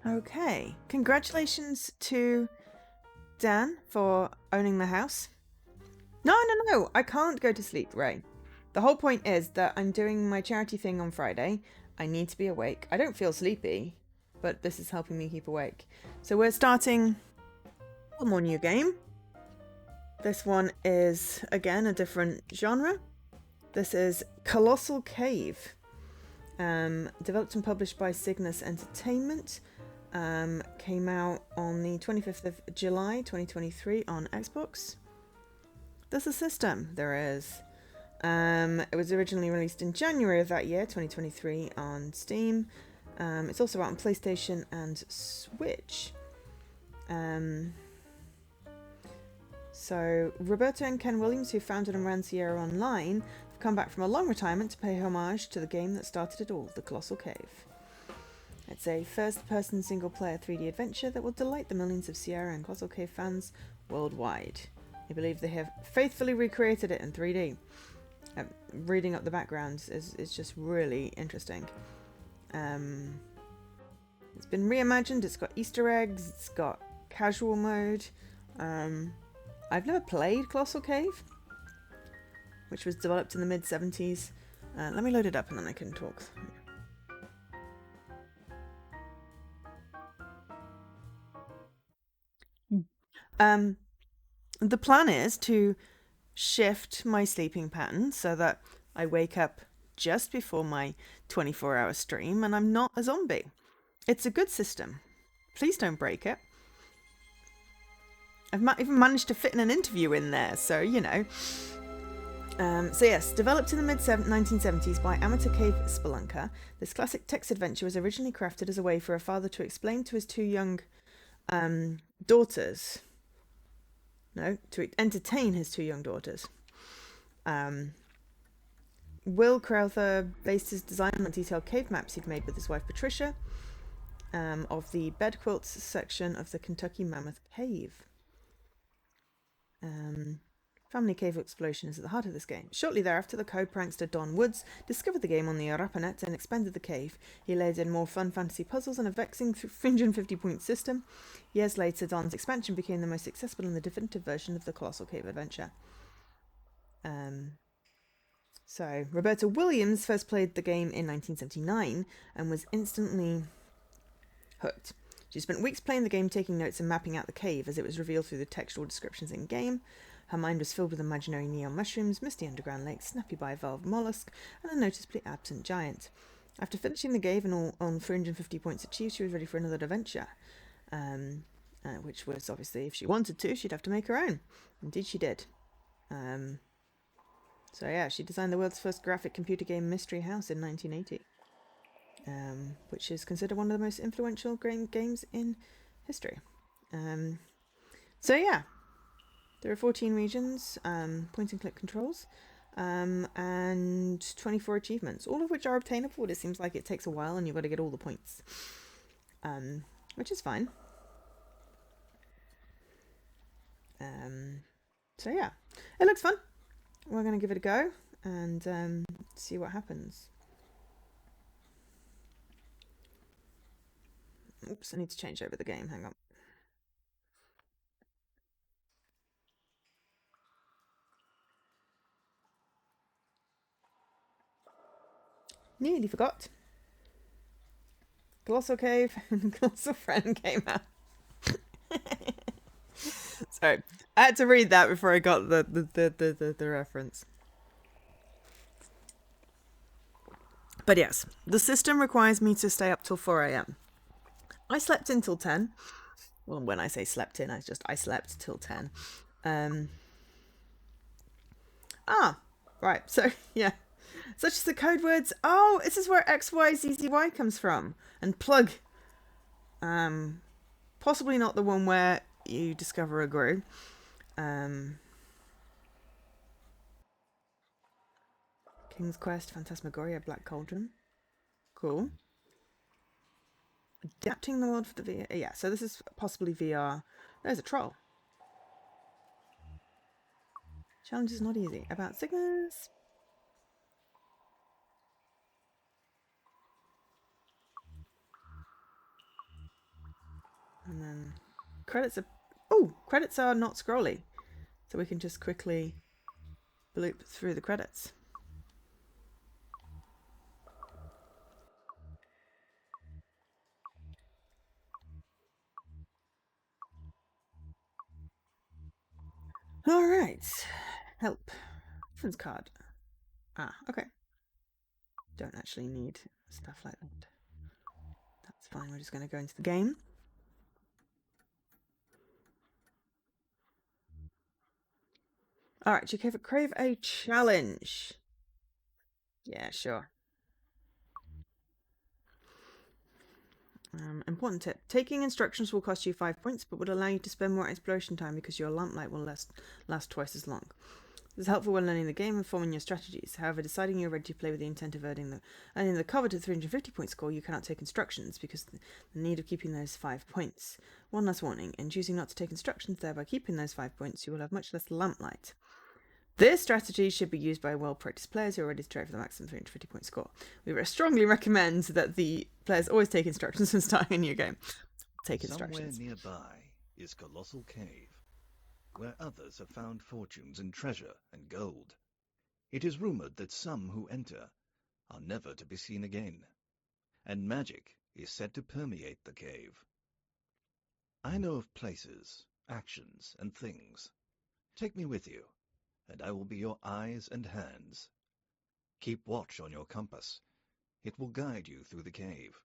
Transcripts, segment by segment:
Okay. Congratulations to Dan for owning the house. No. I can't go to sleep, Ray. The whole point is that I'm doing my charity thing on Friday. I need to be awake. I don't feel sleepy, but this is helping me keep awake. So we're starting one more new game. This one is, again, a different genre. This is Colossal Cave. Developed and published by Cygnus Entertainment. Came out on the 25th of July 2023 on Xbox. There's a system. There is. It was originally released in January of that year, 2023, on Steam. It's also out on PlayStation and Switch. So Roberto and Ken Williams, who founded and ran Sierra Online, have come back from a long retirement to pay homage to the game that started it all, The Colossal Cave. It's a first-person single-player 3D adventure that will delight the millions of Sierra and Colossal Cave fans worldwide. I believe they have faithfully recreated it in 3D. Reading up the backgrounds is just really interesting. It's been reimagined, it's got Easter eggs, it's got casual mode. I've never played Colossal Cave, which was developed in the mid-70s. Let me load it up and then I can talk. The plan is to shift my sleeping pattern so that I wake up just before my 24-hour stream and I'm not a zombie. It's a good system. Please don't break it. I've even managed to fit in an interview in there, so you know. So yes, developed in the mid-1970s by amateur cave spelunker, this classic text adventure was originally crafted as a way for a father to explain to his two young daughters. No, to entertain his two young daughters. Will Crowther based his design on detailed cave maps he'd made with his wife Patricia of the bed quilts section of the Kentucky Mammoth Cave. Family cave exploration is at the heart of this game. Shortly thereafter, the code prankster Don Woods discovered the game on the Arapanet and expanded the cave. He laid in more fun fantasy puzzles and a vexing 350-point system. Years later, Don's expansion became the most successful and the definitive version of the Colossal Cave adventure. So, Roberta Williams first played the game in 1979 and was instantly hooked. She spent weeks playing the game, taking notes and mapping out the cave as it was revealed through the textual descriptions in-game. Her mind was filled with imaginary neon mushrooms, misty underground lakes, snappy bivalve mollusk, and a noticeably absent giant. After finishing the game and on 350 points achieved, she was ready for another adventure. Which was obviously, if she wanted to, she'd have to make her own. Indeed she did. So yeah, she designed the world's first graphic computer game Mystery House in 1980. Which is considered one of the most influential games in history. So yeah, there are 14 regions, point and click controls, and 24 achievements, all of which are obtainable. It seems like it takes a while and you've got to get all the points, which is fine. So yeah, it looks fun. We're going to give it a go and see what happens. Oops, I need to change over the game. Hang on. Nearly forgot. Colossal Cave and Colossal Friend came out. Sorry, I had to read that before I got the reference. But yes, the system requires me to stay up till 4 a.m. I slept in till 10. Well, when I say slept in, I slept till 10. Right. So yeah, such as the code words. Oh, this is where XYZZY comes from. And plug. Possibly not the one where you discover a grue. King's Quest, Phantasmagoria, Black Cauldron. Cool. Adapting the world for the VR. Yeah, so this is possibly VR. There's a troll. Challenge is not easy. About Cygnus. And then credits are... Oh, credits are not scrolly. So we can just quickly bloop through the credits. All right. Help. Reference card. Ah, okay. Don't actually need stuff like that. That's fine. We're just going to go into the game. All right, you crave a challenge. Yeah, sure. Important tip. Taking instructions will cost you 5 points, but would allow you to spend more exploration time because your lamplight will last twice as long. This is helpful when learning the game and forming your strategies. However, deciding you're ready to play with the intent of earning the coveted 350 point score, you cannot take instructions because the need of keeping those 5 points. One last warning, in choosing not to take instructions, thereby keeping those 5 points, you will have much less lamplight. This strategy should be used by well-practiced players who are ready to try for the maximum 350 point score. We strongly recommend that the players always take instructions when starting a new game. Take instructions. Somewhere nearby is Colossal Cave, where others have found fortunes in treasure and gold. It is rumored that some who enter are never to be seen again, and magic is said to permeate the cave. I know of places, actions, and things. Take me with you, and I will be your eyes and hands. Keep watch on your compass. It will guide you through the cave.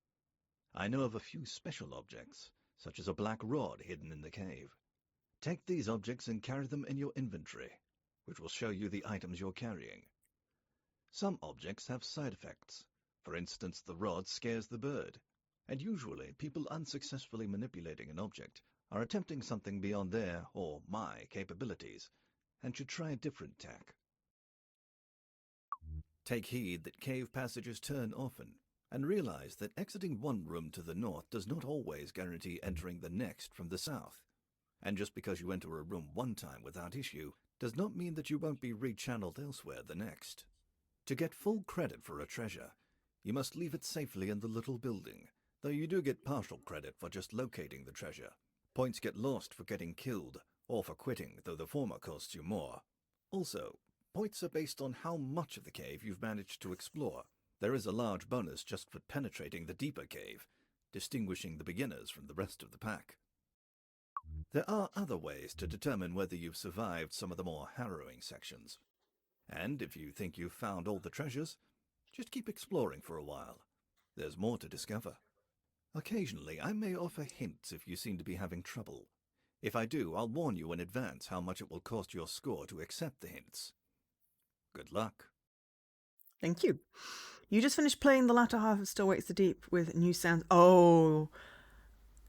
I know of a few special objects, such as a black rod hidden in the cave. Take these objects and carry them in your inventory, which will show you the items you're carrying. Some objects have side effects. For instance, the rod scares the bird, and usually people unsuccessfully manipulating an object are attempting something beyond their or my capabilities, and should try a different tack. Take heed that cave passages turn often, and realize that exiting one room to the north does not always guarantee entering the next from the south. And just because you enter a room one time without issue does not mean that you won't be rechanneled elsewhere the next. To get full credit for a treasure, you must leave it safely in the little building, though you do get partial credit for just locating the treasure. Points get lost for getting killed, or for quitting, though the former costs you more. Also, points are based on how much of the cave you've managed to explore. There is a large bonus just for penetrating the deeper cave, distinguishing the beginners from the rest of the pack. There are other ways to determine whether you've survived some of the more harrowing sections. And if you think you've found all the treasures, just keep exploring for a while. There's more to discover. Occasionally, I may offer hints if you seem to be having trouble. If I do, I'll warn you in advance how much it will cost your score to accept the hints. Good luck. Thank you. You just finished playing the latter half of Still Waits the Deep with new sounds. Oh,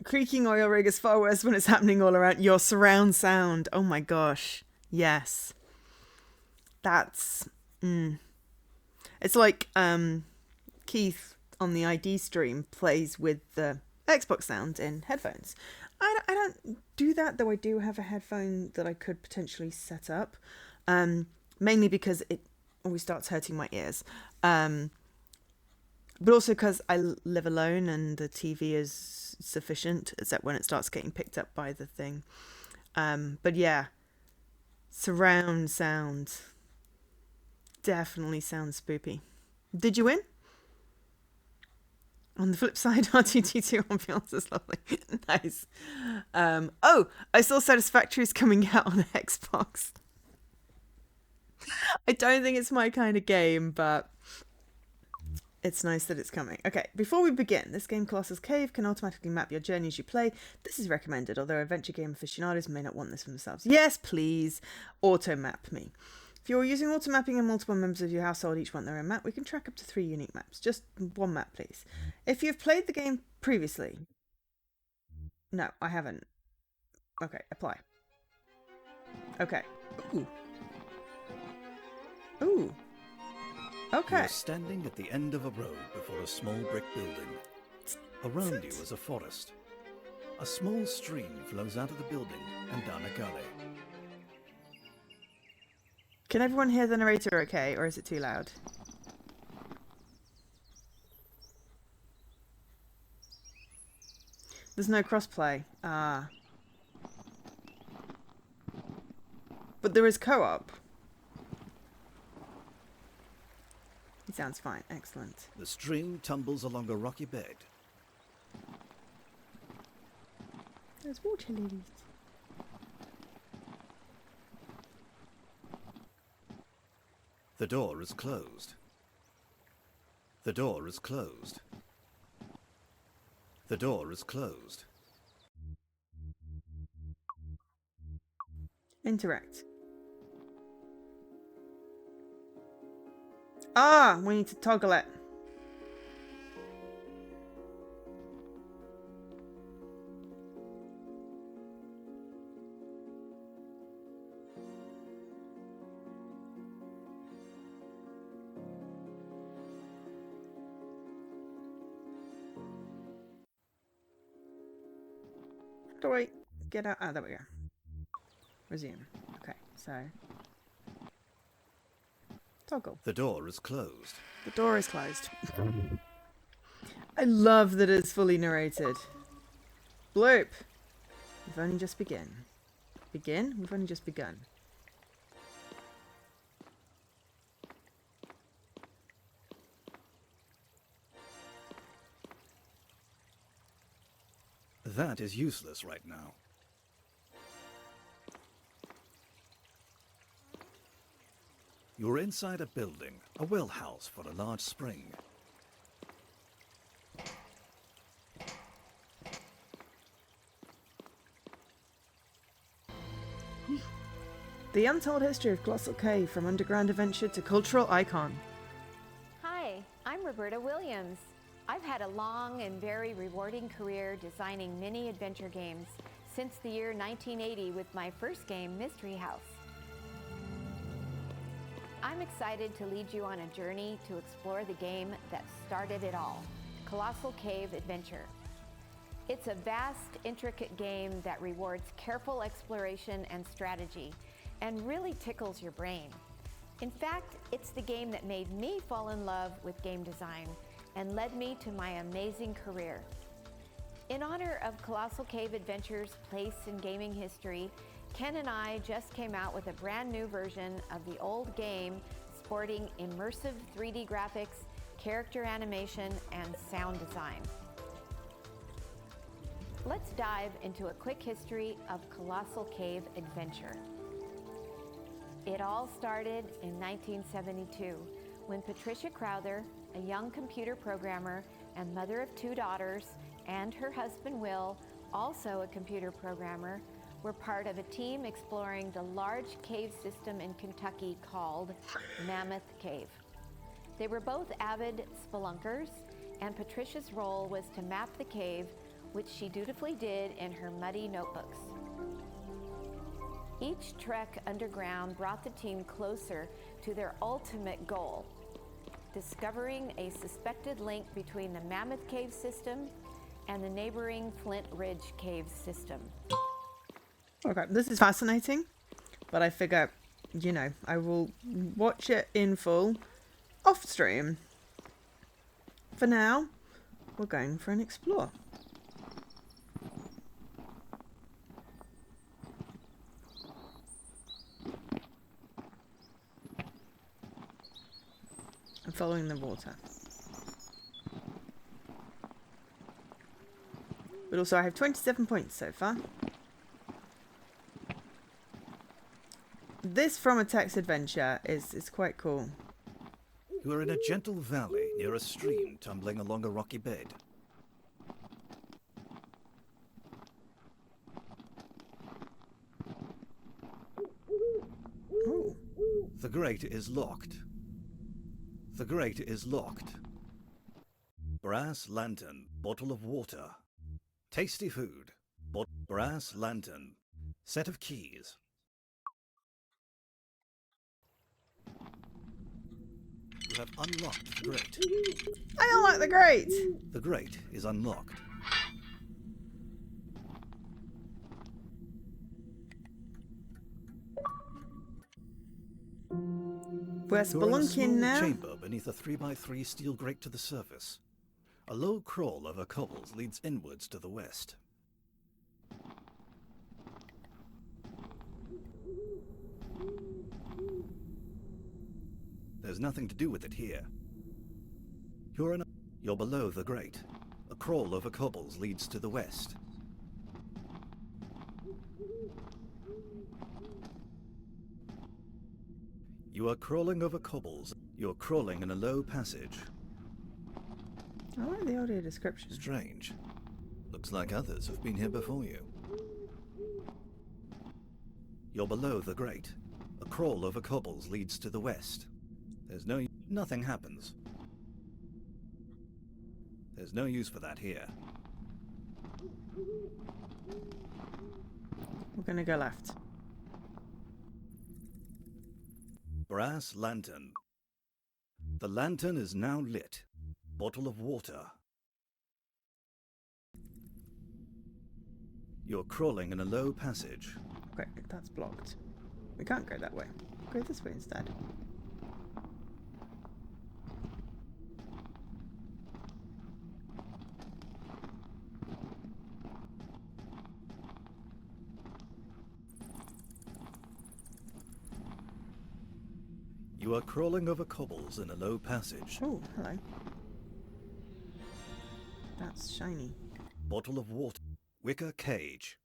creaking oil rig is far worse when it's happening all around. Your surround sound. Oh my gosh. Yes. That's... It's like Keith on the ID stream plays with the Xbox sound in headphones. I don't do that, though I do have a headphone that I could potentially set up. Mainly because it always starts hurting my ears. But also because I live alone and the TV is sufficient, except when it starts getting picked up by the thing. But yeah, surround sound definitely sounds spoopy. Did you win? On the flip side, R2D2 ambiance is lovely. Nice. Oh, I saw Satisfactory is coming out on Xbox. I don't think it's my kind of game, but it's nice that it's coming. Okay, before we begin, this game, Colossal Cave, can automatically map your journey as you play. This is recommended, although adventure game aficionados may not want this for themselves. Yes, please, auto-map me. If you're using auto-mapping and multiple members of your household each want their own map, we can track up to 3 unique maps. Just one map, please. If you've played the game previously... No, I haven't. Okay, apply. Okay. Ooh. Ooh. Okay. You're standing at the end of a road before a small brick building. Around you is a forest. A small stream flows out of the building and down a gully. Can everyone hear the narrator okay, or is it too loud? There's no crossplay. Ah. But there is co-op. He sounds fine. Excellent. The stream tumbles along a rocky bed. There's water lilies. The door is closed. The door is closed. The door is closed. Interact. Ah, we need to toggle it. How do I get out? Ah, there we go. Resume. Okay, so toggle. The door is closed. The door is closed. I love that it's fully narrated. Bloop. We've only just begun. Begin? We've only just begun. That is useless right now. You're inside a building, a well house for a large spring. The untold history of Colossal Cave, from underground adventure to cultural icon. Hi, I'm Roberta Williams. I've had a long and very rewarding career designing mini adventure games since the year 1980 with my first game, Mystery House. I'm excited to lead you on a journey to explore the game that started it all, Colossal Cave Adventure. It's a vast, intricate game that rewards careful exploration and strategy and really tickles your brain. In fact, it's the game that made me fall in love with game design and led me to my amazing career. In honor of Colossal Cave Adventure's place in gaming history, Ken and I just came out with a brand new version of the old game sporting immersive 3D graphics, character animation, and sound design. Let's dive into a quick history of Colossal Cave Adventure. It all started in 1972 when Patricia Crowther, a young computer programmer and mother of 2 daughters, and her husband Will, also a computer programmer, were part of a team exploring the large cave system in Kentucky called Mammoth Cave. They were both avid spelunkers, and Patricia's role was to map the cave, which she dutifully did in her muddy notebooks. Each trek underground brought the team closer to their ultimate goal, discovering a suspected link between the Mammoth Cave system and the neighboring Flint Ridge Cave system. Okay, this is fascinating, but I figure, you know, I will watch it in full off stream. For now, we're going for an explore. I'm following the water. But also I have 27 points so far. This from a text adventure is quite cool. You are in a gentle valley near a stream tumbling along a rocky bed. Ooh. The grate is locked. The grate is locked. Brass lantern, bottle of water. Tasty food, brass lantern, set of keys. You have unlocked the grate. I unlock the grate! The grate is unlocked. We're You're in a spelunking small now. chamber beneath a 3x3 steel grate to the surface. A low crawl over cobbles leads inwards to the west. has nothing to do with it here. You're below the grate. A crawl over cobbles leads to the west. You are crawling over cobbles. You're crawling in a low passage. I like the audio description. Strange. Looks like others have been here before you. You're below the grate. A crawl over cobbles leads to the west. Nothing happens. There's no use for that here. We're gonna go left. Brass lantern. The lantern is now lit. Bottle of water. You're crawling in a low passage. Okay, that's blocked. We can't go that way. Go this way instead. You are crawling over cobbles in a low passage. Oh, hello. That's shiny. Bottle of water. Wicker cage.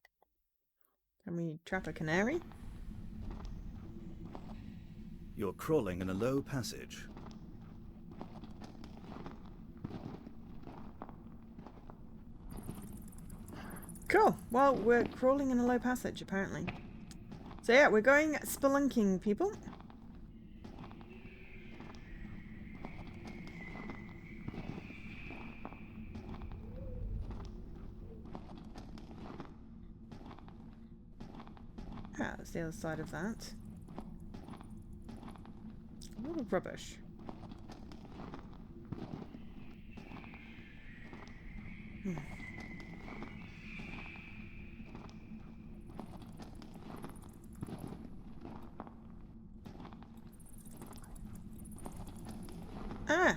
Can we trap a canary? You're crawling in a low passage. Cool. Well, we're crawling in a low passage, apparently. So yeah, we're going spelunking, people. Ah, that's the other side of that. A lot of rubbish. Ah!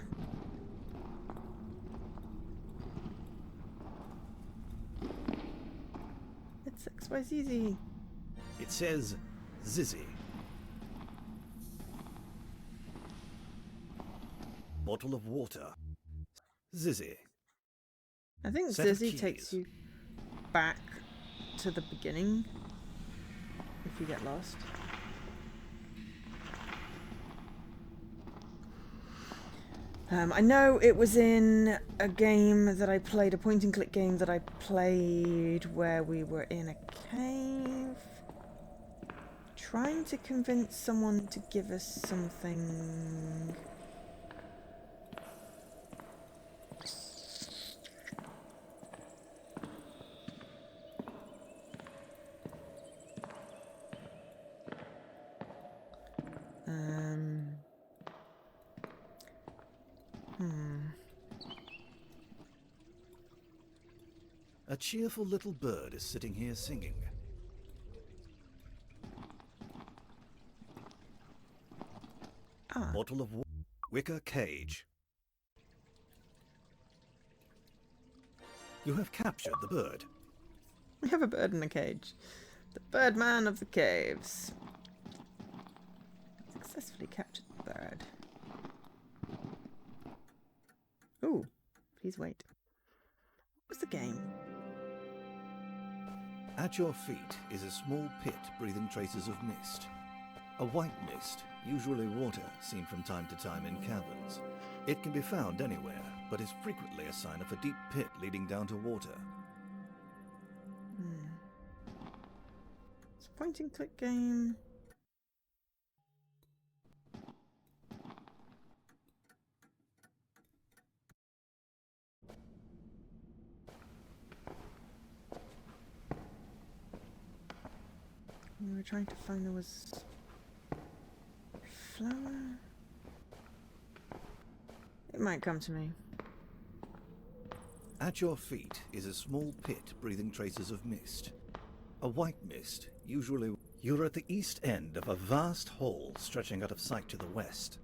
It's XYZZ. It says Zizzy. Bottle of water. Zizzy. I think Set of Zizzy takes keys. you back to the beginning if you get lost. I know it was in a game that I played, a point and click game that I played where we were in a cave trying to convince someone to give us something. A cheerful little bird is sitting here singing. Ah, Bottle of wicker cage. You have captured the bird. we have a bird in a cage. The Birdman of the caves. Successfully captured the bird. Ooh, please wait. What was the game? At your feet is a small pit breathing traces of mist. A white mist, usually water, seen from time to time in caverns. It can be found anywhere, but is frequently a sign of a deep pit leading down to water. It's a point and click game. We were trying to find there was flower. It might come to me. At your feet is a small pit breathing traces of mist. A white mist, usually. You're at the east end of a vast hall stretching out of sight to the west.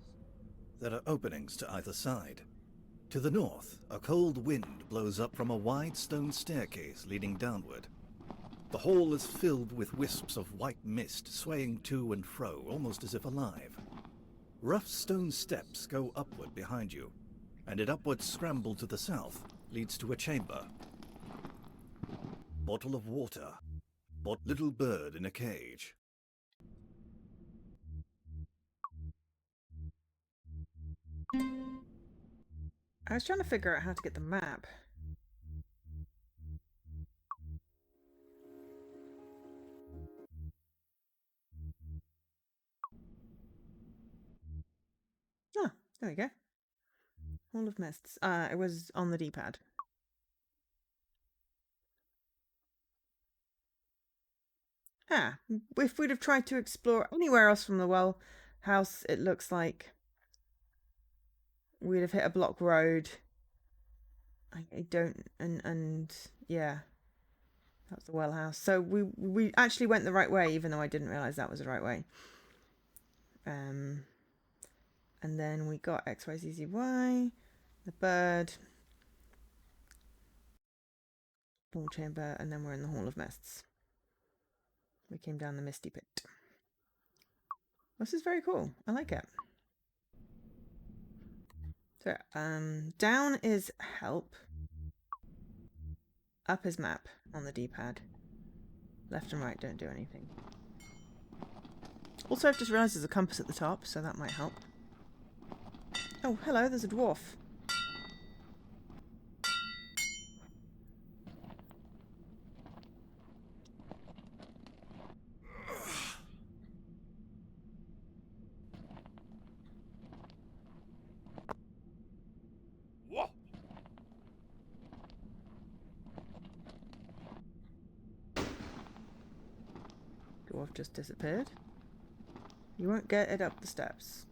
There are openings to either side. To the north, a cold wind blows up from a wide stone staircase leading downward. The hall is filled with wisps of white mist swaying to and fro, almost as if alive. Rough stone steps go upward behind you, and an upward scramble to the south leads to a chamber. Bottle of water. Little bird in a cage. I was trying to figure out how to get the map. Ah, there we go. Hall of Mists. It was on the D-pad. Ah, if we'd have tried to explore anywhere else from the well house, it looks like we'd have hit a block road. I don't, and yeah, that's the well house. So we actually went the right way, even though I didn't realize that was the right way. And then we got XYZZY, the bird, ball chamber, and then we're in the Hall of Mists. We came down the Misty Pit. This is very cool. I like it. So, down is help. Up is map on the D-pad. Left and right don't do anything. Also, I've just realised there's a compass at the top, so that might help. Oh, hello, there's a dwarf. Dwarf just disappeared. You won't get it up the steps.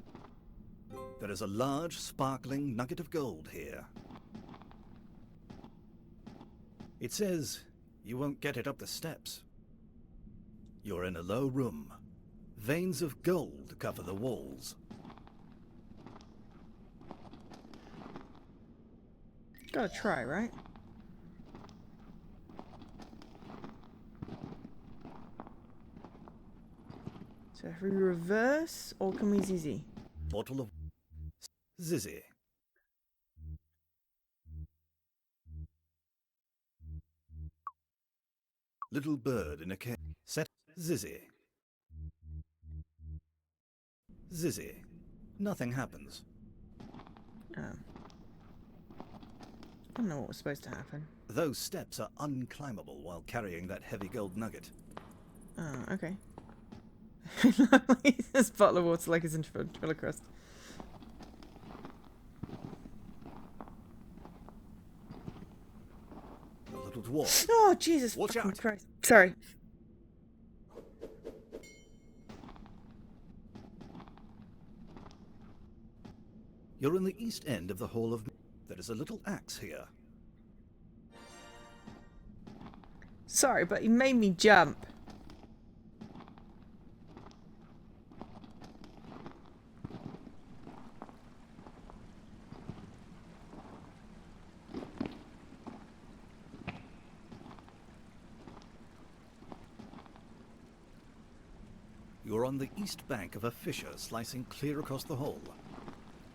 There is a large, sparkling nugget of gold here. It says, you won't get it up the steps. You're in a low room. Veins of gold cover the walls. Gotta try, right? So if we reverse, or can we ZZ? Bottle of Zizzy. Little bird in a cage. Set Zizzy. Zizzy. Nothing happens. Oh. I don't know what was supposed to happen. Those steps are unclimbable while carrying that heavy gold nugget. Oh, okay. This bottle of water like it's in ventriloquist. The little dwarf. Oh, Jesus Watch fucking out. Christ. Sorry. You're in the east end of the Hall of... There is a little axe here. Sorry, but you made me jump. You're on the east bank of a fissure slicing clear across the hole.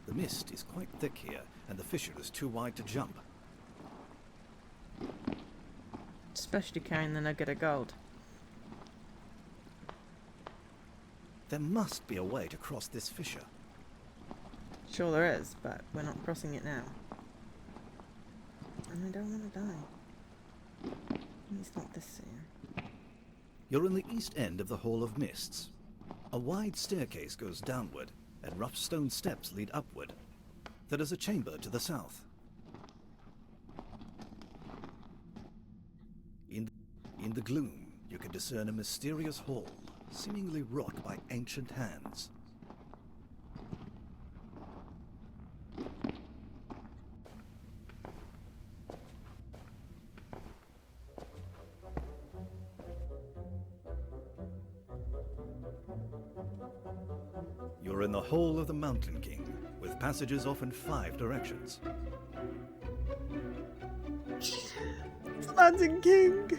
The mist is quite thick here, and the fissure is too wide to jump. Especially carrying the nugget of gold. There must be a way to cross this fissure. Sure there is, but we're not crossing it now. And I don't want to die. At least not this soon. You're in the east end of the Hall of Mists. A wide staircase goes downward, and rough stone steps lead upward. There is a chamber to the south. In the gloom, you can discern a mysterious hall, seemingly wrought by ancient hands. You're in the Hall of the Mountain King, with passages off in 5 directions. Mountain King!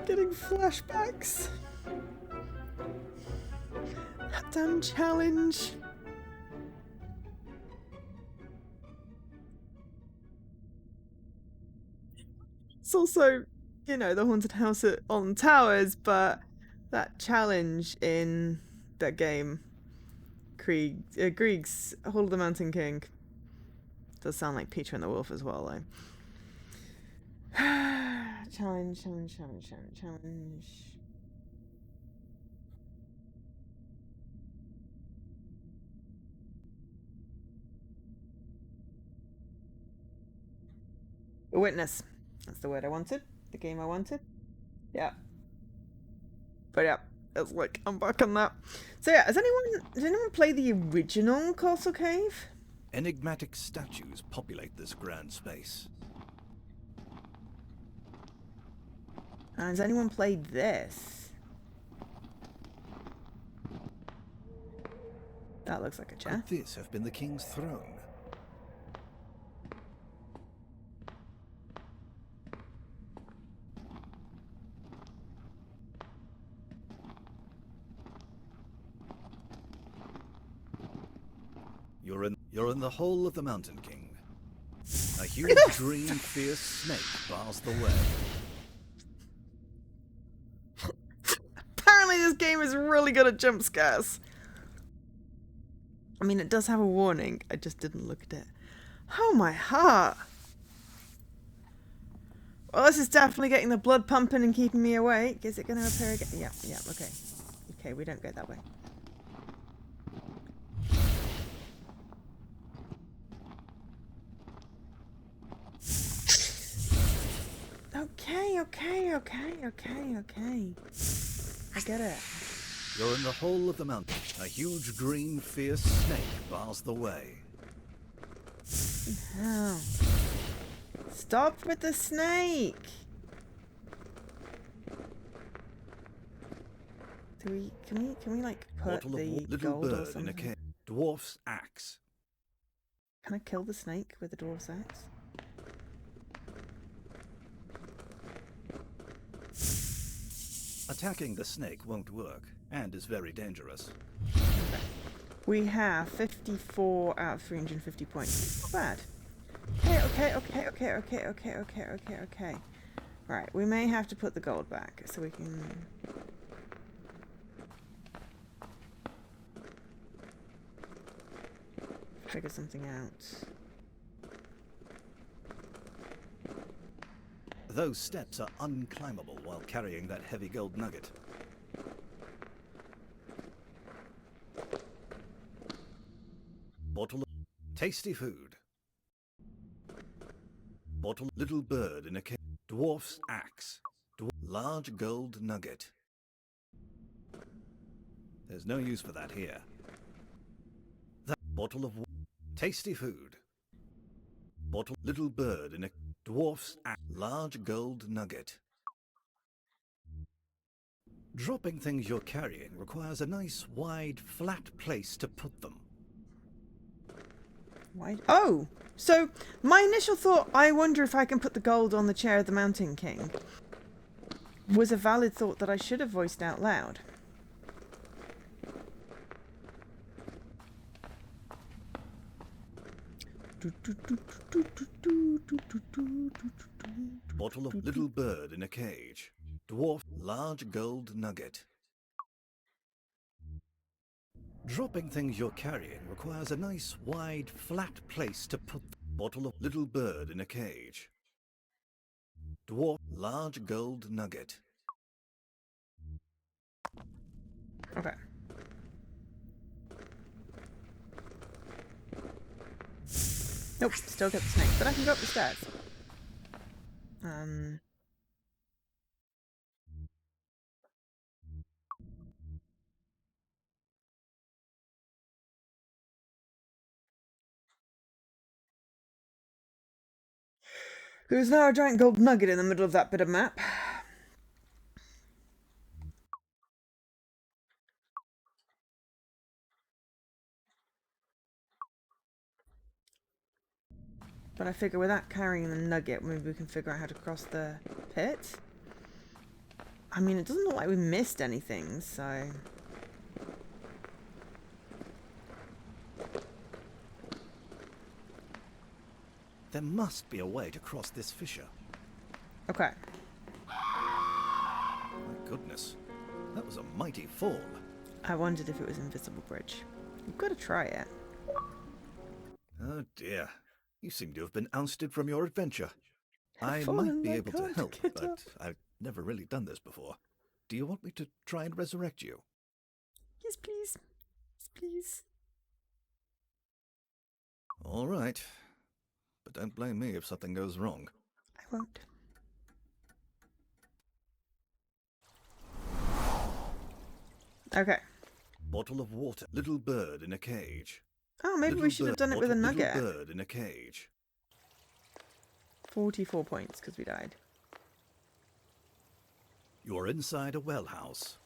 Getting flashbacks. That damn challenge. It's also, you know, the haunted house on towers, but that challenge in that game, Grieg's Hall of the Mountain King, does sound like Peter and the Wolf as well, though. Challenge. A witness. That's the word I wanted. The game I wanted. Yeah. But yeah, it's like I'm back on that. So yeah, does anyone play the original Colossal Cave? Enigmatic statues populate this grand space. And has anyone played this? That looks like a chair. Could this have been the king's throne? You're in the hole of the Mountain King. A huge green fierce snake bars the way. Apparently this game is really good at jump scares. I mean, it does have a warning. I just didn't look at it. Oh my heart. Well, this is definitely getting the blood pumping and keeping me awake. Is it going to appear again? Yeah, okay. Okay, we don't go that way. Okay. I get it. You're in the hole of the mountain. A huge green fierce snake bars the way. Oh. Stop with the snake. Can we like put the little gold or bird something? in a cave. Dwarf's axe. Can I kill the snake with the dwarf's axe? Attacking the snake won't work, and is very dangerous. Okay. We have 54 out of 350 points. Not bad. Okay. Right, we may have to put the gold back so we can... figure something out. Those steps are unclimbable while carrying that heavy gold nugget. Bottle of tasty food. Bottle little bird in a cave. Dwarf's axe. Large gold nugget. There's no use for that here. That bottle of tasty food. Bottle little bird in a dwarf's axe. Large gold nugget. Dropping things you're carrying requires a nice, wide, flat place to put them. Why? Oh! So, my initial thought, I wonder if I can put the gold on the chair of the Mountain King, was a valid thought that I should have voiced out loud. Bottle of little bird in a cage. Dwarf large gold nugget. Dropping things you're carrying requires a nice, wide, flat place to put them. Bottle of little bird in a cage. Dwarf large gold nugget. Okay. Nope, still get the snake, but I can go up the stairs. There's now a giant gold nugget in the middle of that bit of map. But I figure without carrying the nugget, maybe we can figure out how to cross the pit. I mean, it doesn't look like we missed anything, so... There must be a way to cross this fissure. Okay. My goodness, that was a mighty fall. I wondered if it was Invisible Bridge. You've got to try it. Oh dear, you seem to have been ousted from your adventure. I've I fallen, might be I able to can't help, get but up. I've never really done this before. Do you want me to try and resurrect you? Yes, please. Yes, please. All right. But don't blame me if something goes wrong. I won't. Okay. Bottle of water. Little bird in a cage. Oh, maybe we should have done it with a nugget. Little bird in a cage. 44 points because we died. You're inside a well house.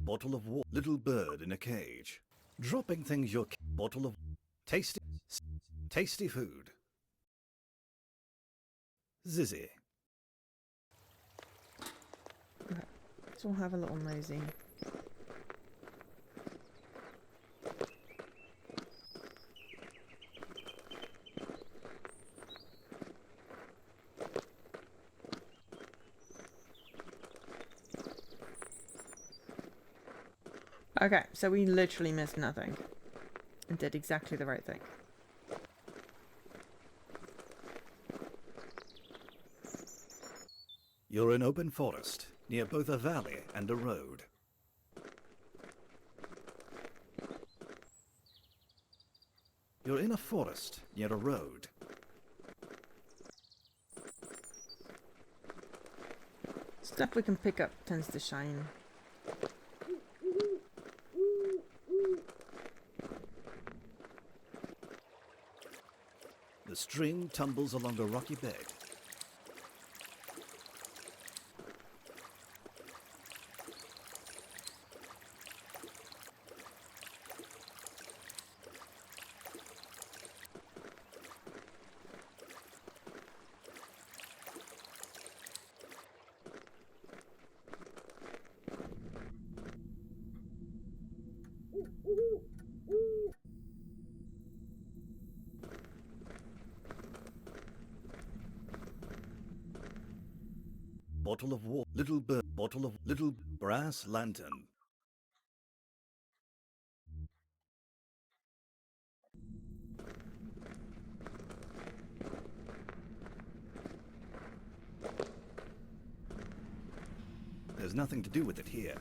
Bottle of water. Little bird in a cage. Dropping things your bottle of tasty food. Zizzy. Okay. So we'll have a little nosy. Okay, so we literally missed nothing and did exactly the right thing. You're in open forest, near both a valley and a road. You're in a forest, near a road. Stuff we can pick up tends to shine. The stream tumbles along a rocky bed. Bottle of water. Little bird. Bottle of little brass lantern. There's nothing to do with it here.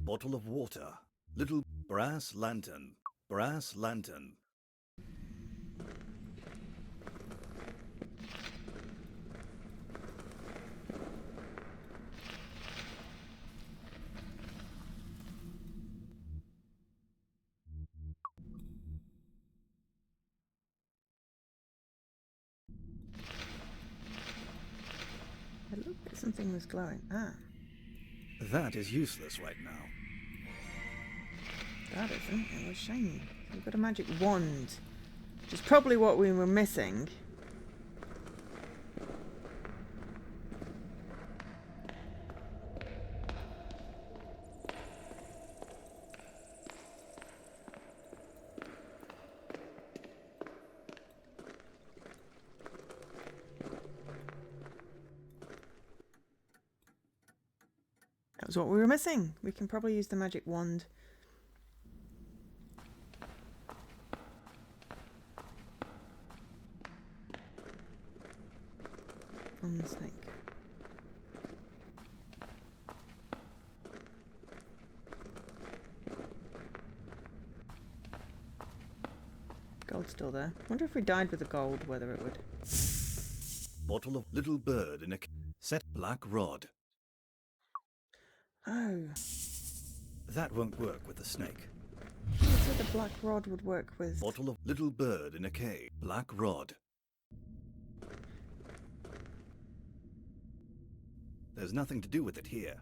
Bottle of water. Little brass lantern. Brass lantern. It looked like something was glowing. Ah, That is useless right now. that isn't. It was shiny. We've got a magic wand, which is probably what we were missing. That was what we were missing. We can probably use the magic wand. On the snake. Gold's still there. Wonder if we died with the gold, whether it would. Bottle of little bird in a set black rod. Oh. That won't work with the snake. I said the black rod would work with. Bottle of little bird in a cave. Black rod. There's nothing to do with it here.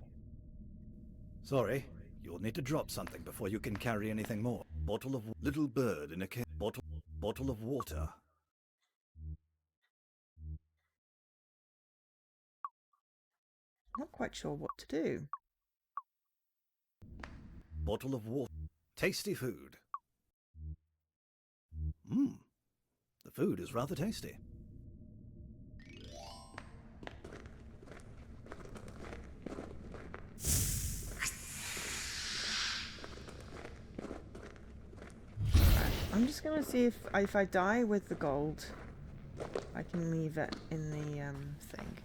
Sorry, you'll need to drop something before you can carry anything more. Bottle of little bird in a cave. Bottle of water. Not quite sure what to do. Bottle of water. Tasty food. Mmm. The food is rather tasty. I'm just gonna see if I die with the gold, I can leave it in the thing.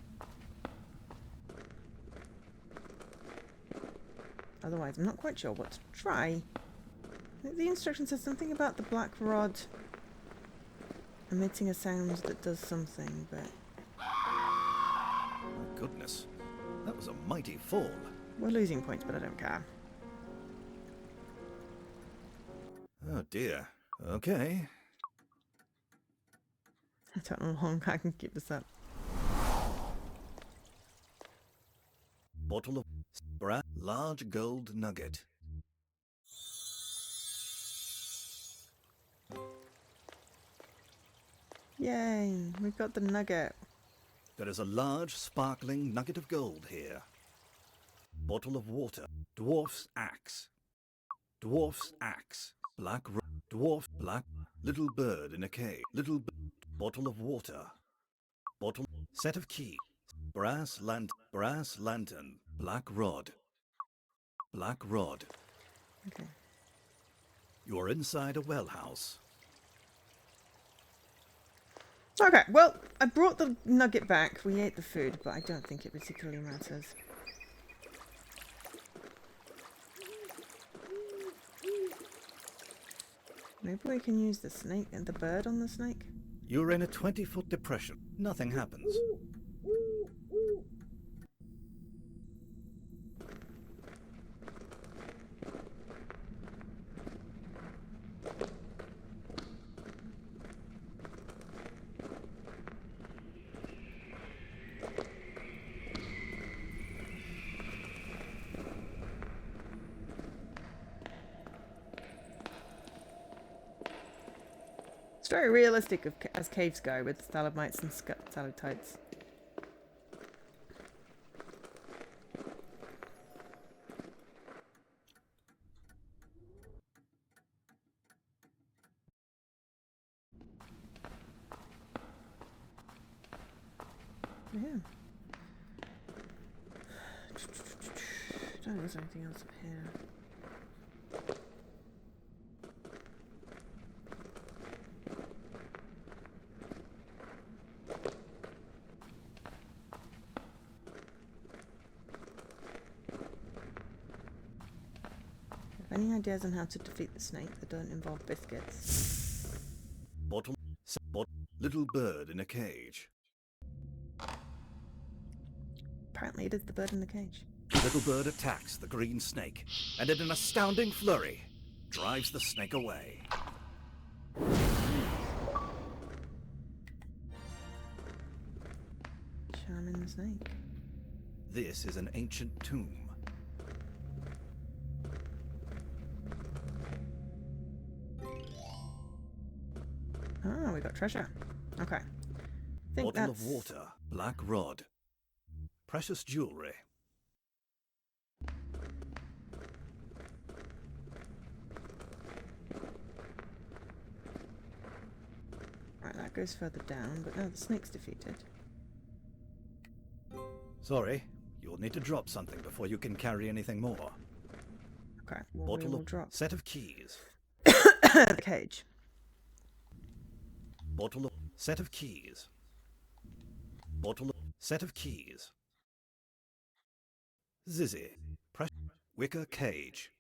Otherwise, I'm not quite sure what to try. I think the instruction says something about the black rod emitting a sound that does something, but... My goodness. That was a mighty fall. We're losing points, but I don't care. Oh dear. Okay. I don't know how long I can keep this up. Bottle of large gold nugget. Yay, we've got the nugget. There is a large sparkling nugget of gold here. Bottle of water. Dwarf's axe. Dwarf's axe. Black dwarf black. Little bird in a cave. Bottle of water. Bottle. Set of keys. Brass lantern. Black rod. Black rod. Okay. You are inside a well house. Okay, well, I brought the nugget back. We ate the food, but I don't think it particularly matters. Maybe we can use the snake and the bird on the snake? You're in a 20-foot depression. Nothing happens. It's very realistic as caves go, with stalagmites and stalactites. Yeah. Don't know if there's anything else up here. Any ideas on how to defeat the snake that don't involve biscuits? Little bird in a cage. Apparently it is the bird in the cage. Little bird attacks the green snake, and in an astounding flurry, drives the snake away. Charming the snake. This is an ancient tomb. Ah, we got treasure. Okay. Think Bottle that's... of water, black rod. Precious jewelry. Right, that goes further down, but no, the snake's defeated. Sorry, you'll need to drop something before you can carry anything more. Okay, well, we will drop set of keys. the cage. Bottle of set of keys. Bottle of set of keys. Zizzy. Press wicker cage.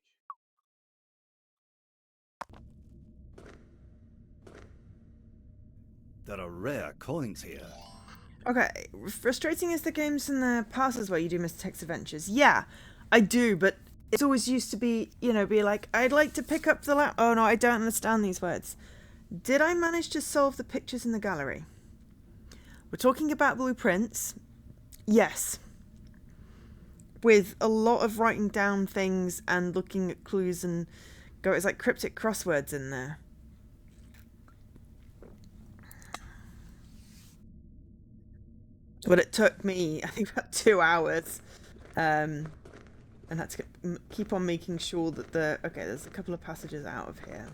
There are rare coins here. Okay, frustrating as the games in the passes where you do Mr. Tech's adventures. Yeah, I do, but it's always used to be, you know, be like, I'd like to pick up the oh no, I don't understand these words. Did I manage to solve the pictures in the gallery? We're talking about blueprints. Yes. With a lot of writing down things and looking at clues and it's like cryptic crosswords in there. But it took me, I think, about 2 hours And had to keep on making sure that okay, there's a couple of passages out of here.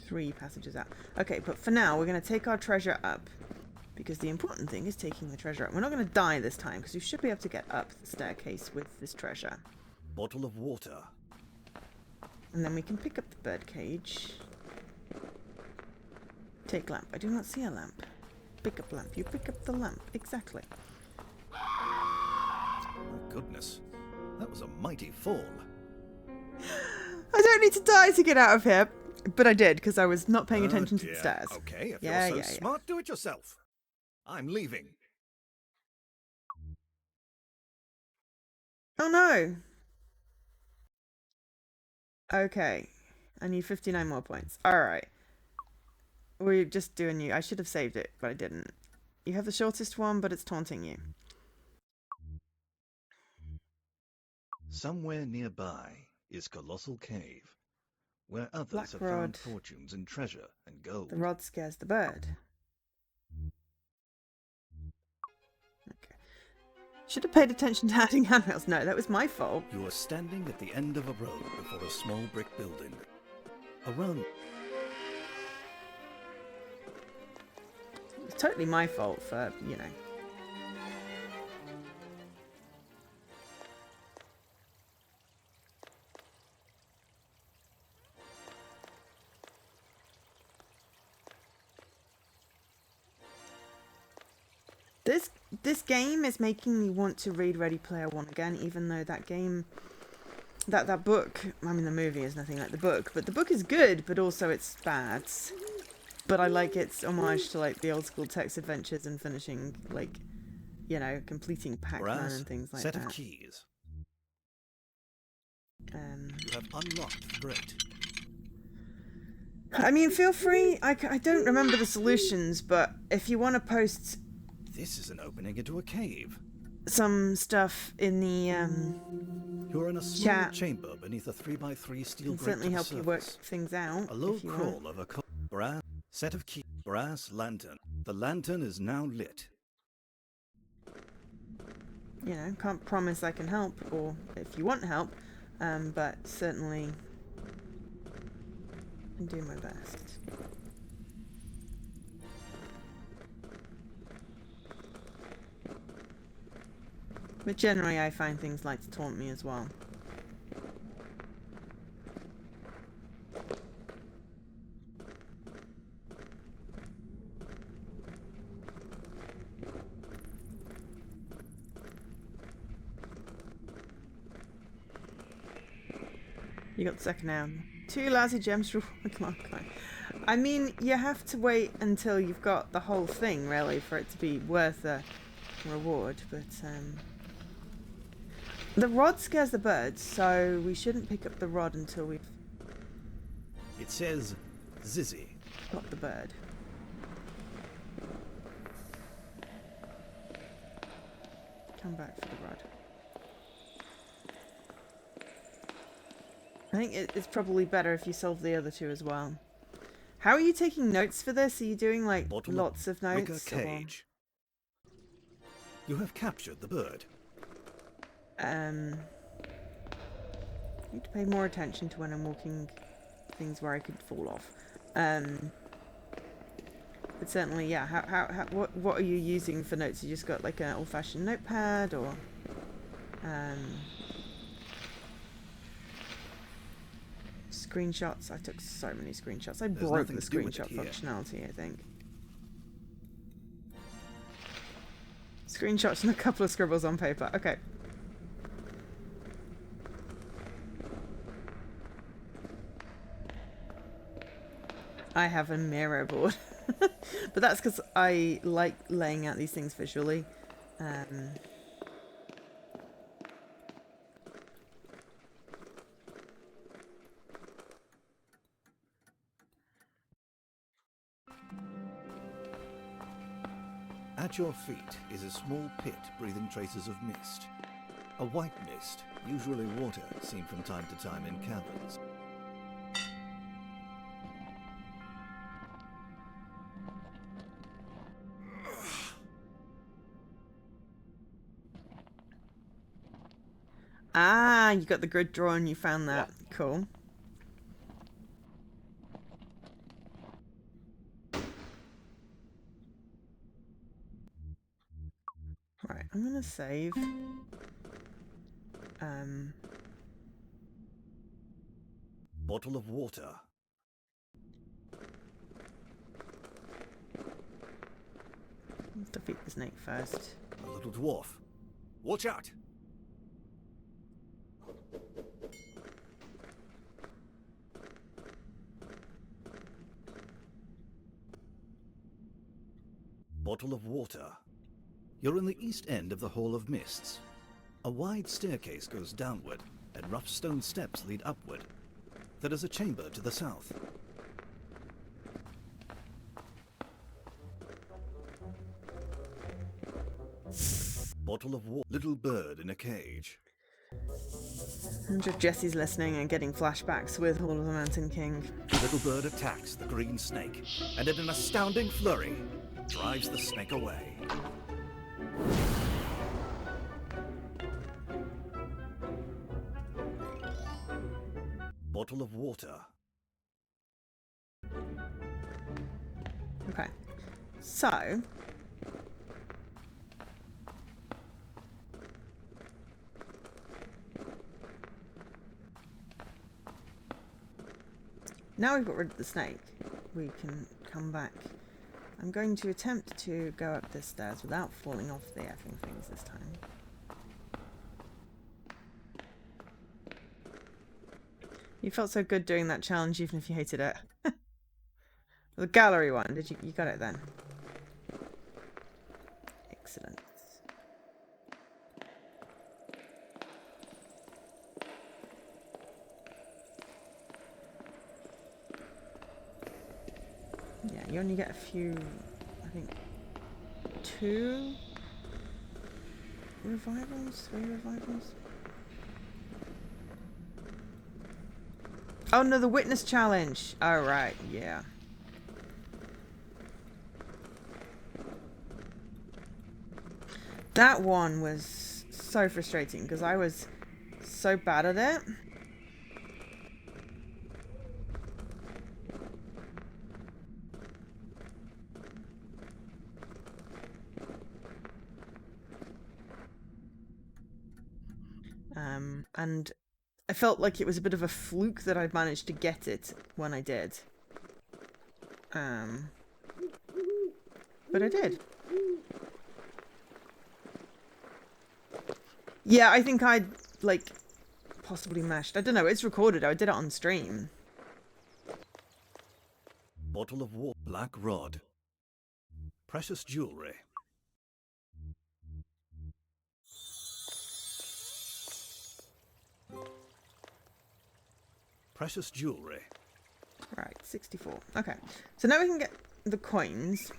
Three passages out. Okay, but for now, we're going to take our treasure up. Because the important thing is taking the treasure up. We're not going to die this time, because we should be able to get up the staircase with this treasure. Bottle of water. And then we can pick up the bird cage. Take lamp. I do not see a lamp. Pick up lamp. You pick up the lamp. Exactly. Oh, goodness. That was a mighty fall. I don't need to die to get out of here. But I did, because I was not paying attention to the stairs. Okay, if you're so smart, do it yourself. I'm leaving. Oh no! Okay. I need 59 more points. Alright. We're just doing you. I should have saved it, but I didn't. You have the shortest one, but it's taunting you. Somewhere nearby is Colossal Cave, where others Black have rod. found fortunes in treasure and gold. The rod scares the bird. Okay. Should have paid attention to adding handrails. No, that was my fault. You are standing at the end of a road before a small brick building. Around... It's totally my fault for, you know. This game is making me want to read Ready Player One again, even though that game, that book, I mean the movie is nothing like the book, but the book is good, but also it's bad. But I like its homage to like the old school text adventures and finishing, like, you know, completing Pac-Man and things like set that. of keys. You have unlocked the grate. I mean, feel free. I don't remember the solutions, but if you want to post... This is an opening into a cave. Some stuff in the You're in a small chat. chamber beneath a 3x3 steel Can grate certainly to the help you work surface. things out. A low if you crawl want. of a brass set of keys. Brass lantern. The lantern is now lit. You know, can't promise I can help, or if you want help, but certainly can do my best. But generally I find things like to taunt me as well. You got the second now. 2 lousy gems for 1 clock. I mean, you have to wait until you've got the whole thing, really, for it to be worth the reward, but, the rod scares the birds, so we shouldn't pick up the rod until we've... It says Zizzy. Got the bird. Come back for the rod. I think it's probably better if you solve the other two as well. How are you taking notes for this? Are you doing, like, lots of notes? Cage. You have captured the bird. Need to pay more attention to when I'm walking things where I could fall off. But certainly, yeah. What are you using for notes? You just got like an old-fashioned notepad, or screenshots? I took so many screenshots. I broke the screenshot functionality, I think. Screenshots and a couple of scribbles on paper. Okay. I have a Miro board. But that's because I like laying out these things visually. At your feet is a small pit breathing traces of mist. A white mist, usually water, seen from time to time in caverns. Ah, you got the grid drawn, you found that. Cool. Right, I'm gonna save. Bottle of water. Let's defeat the snake first. A little dwarf. Watch out! Bottle of water. You're in the east end of the Hall of Mists. A wide staircase goes downward, and rough stone steps lead upward. There is a chamber to the south. Bottle of water. Little bird in a cage. I'm sure Jesse's listening and getting flashbacks with Hall of the Mountain King. Little bird attacks the green snake, and in an astounding flurry, drives the snake away. Bottle of water. Okay. So... now we've got rid of the snake, we can come back. I'm going to attempt to go up this stairs without falling off the effing things this time. You felt so good doing that challenge even if you hated it. The gallery one, you got it then? Excellent. Yeah, you only get a few, I think, 2 revivals, 3 revivals. Oh no, the witness challenge. Oh right, yeah. That one was so frustrating because I was so bad at it. And I felt like it was a bit of a fluke that I'd managed to get it when I did. But I did. Yeah, I think I'd, like, possibly mashed. I don't know, it's recorded. I did it on stream. Bottle of water. Black rod. Precious jewelry. Precious jewelry. Right, 64. Okay, so now we can get the coins.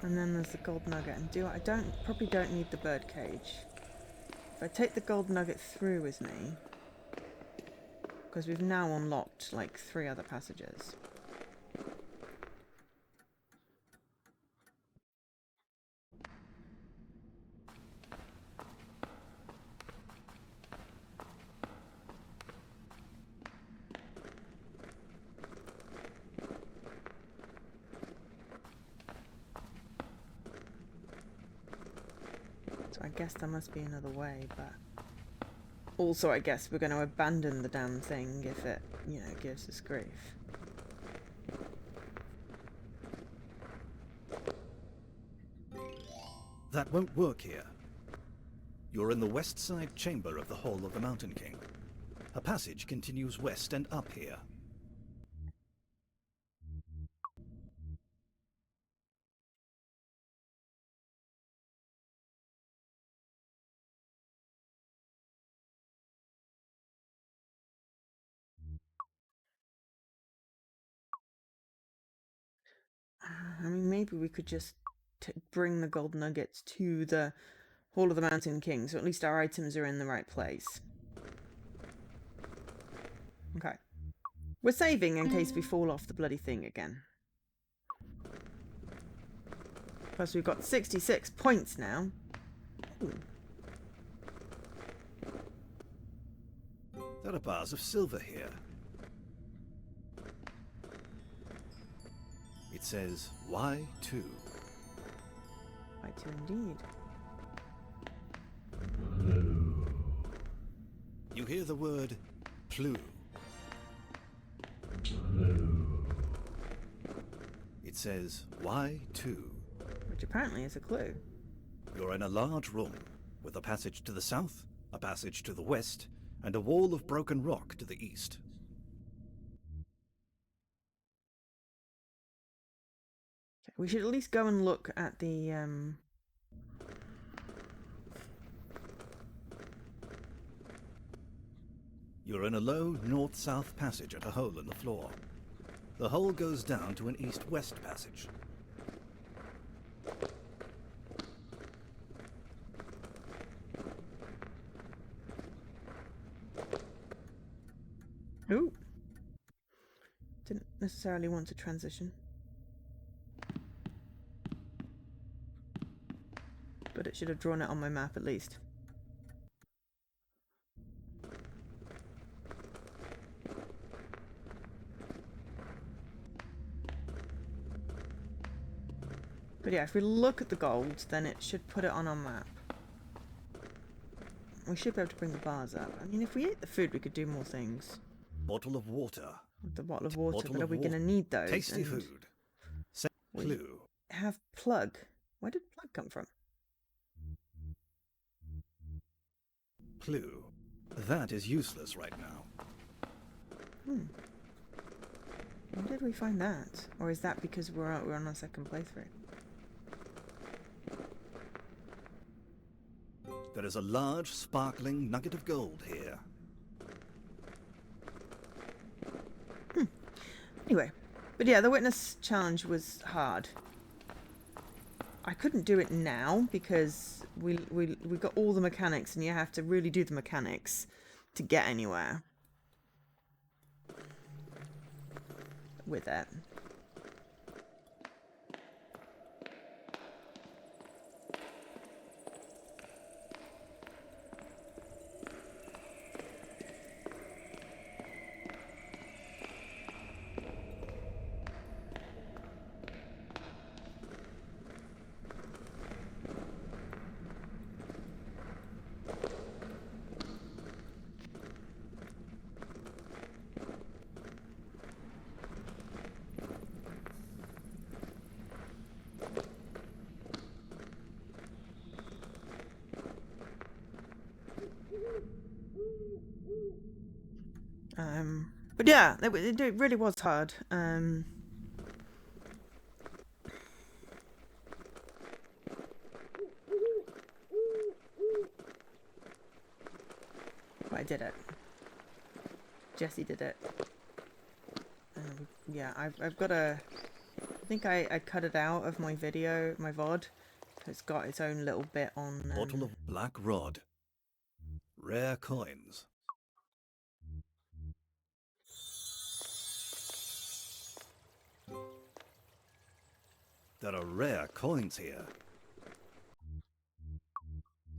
And then there's the gold nugget. And probably don't need the bird cage. If I take the gold nugget through with me, because we've now unlocked like 3 other passages. So I guess there must be another way, but also I guess we're going to abandon the damn thing if it, you know, gives us grief. That won't work here. You're in the west side chamber of the Hall of the Mountain King. A passage continues west and up here. I mean, maybe we could just bring the gold nuggets to the Hall of the Mountain King, so at least our items are in the right place. Okay. We're saving in case we fall off the bloody thing again. Plus we've got 66 points now. Ooh. There are bars of silver here. It says Y2. Y2 indeed. You hear the word Plu. It says Y2. Which apparently is a clue. You're in a large room with a passage to the south, a passage to the west, and a wall of broken rock to the east. Okay, we should at least go and look at the You're in a low north-south passage at a hole in the floor. The hole goes down to an east-west passage. Ooh. Didn't necessarily want to transition. But it should have drawn it on my map at least. But yeah, if we look at the gold, then it should put it on our map. We should be able to bring the bars up. I mean, if we ate the food, we could do more things. Bottle of water. With the bottle of water, Bottle but are of we going to water. need those? Tasty And food. Say we Clue. have plug. Where did plug come from? Clue. That is useless right now. When did we find that? Or is that because we're on our second playthrough? There is a large, sparkling nugget of gold here. Anyway, but yeah, the witness challenge was hard. I couldn't do it now because we got all the mechanics, and you have to really do the mechanics to get anywhere with it. But yeah, it really was hard. But I did it. Jesse did it. Yeah, I've got a... I think I cut it out of my video, my VOD. It's got its own little bit on... Bottle of black rod. Rare coins. There are rare coins here.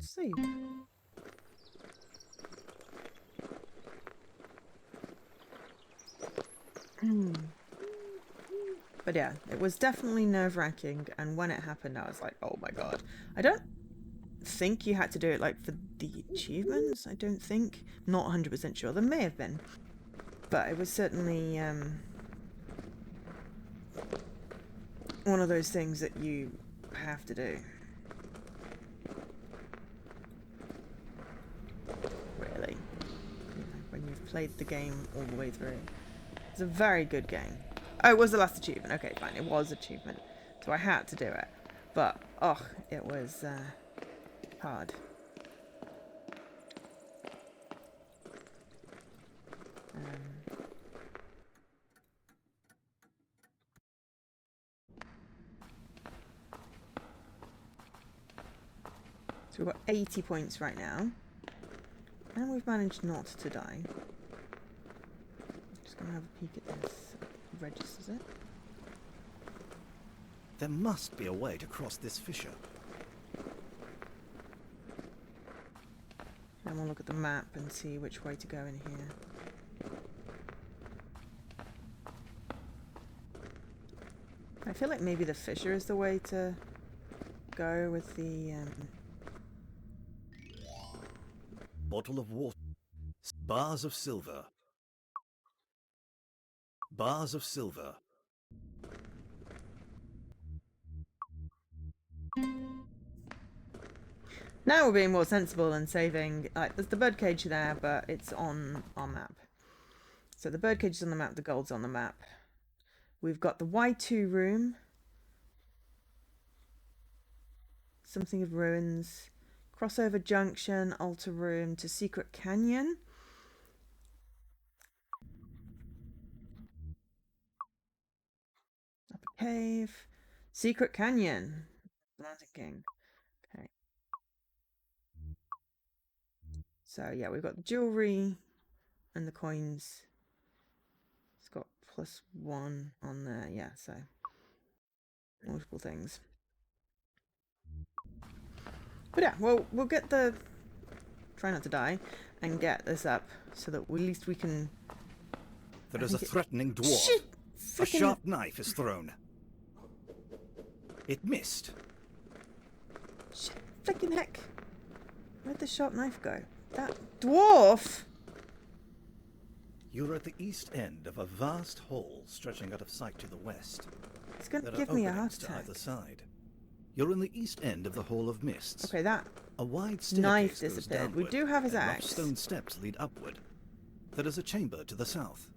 See. But yeah, it was definitely nerve-wracking, and when it happened I was like, oh my god. I don't think you had to do it like for the achievements. I don't think. Not 100% sure. There may have been. But it was certainly one of those things that you have to do. Really. When you've played the game all the way through. It's a very good game. Oh, it was the last achievement. Okay, fine. It was achievement. So I had to do it. But, oh, it was hard. So we've got 80 points right now. And we've managed not to die. Just going to have a peek at this. Registers it. There must be a way to cross this fissure. Then we'll look at the map and see which way to go in here. I feel like maybe the fissure is the way to go with the... Bottle of water. Bars of silver. Bars of silver. Now we're being more sensible and saving... Like, there's the birdcage there, but it's on our map. So the birdcage is on the map, the gold's on the map. We've got the Y2 room. Something of ruins. Crossover junction, altar room to secret canyon. Upper cave. Secret canyon. Mountain King. Okay. So yeah, we've got the jewelry and the coins. It's got +1 on there. Yeah, so multiple things. But yeah, well, we'll get the... Try not to die. And get this up so that at least we can... There is a threatening dwarf. Shit! A sharp knife is thrown. It missed. Shit, flicking heck. Where'd the sharp knife go? That dwarf! You're at the east end of a vast hall stretching out of sight to the west. It's going to There give are me a openings heart to attack. either side. You're in the east end of the Hall of Mists. Okay, that A wide knife staircase goes disappeared. We downward, do have his and rough axe. stone steps lead upward. There is a chamber to the south.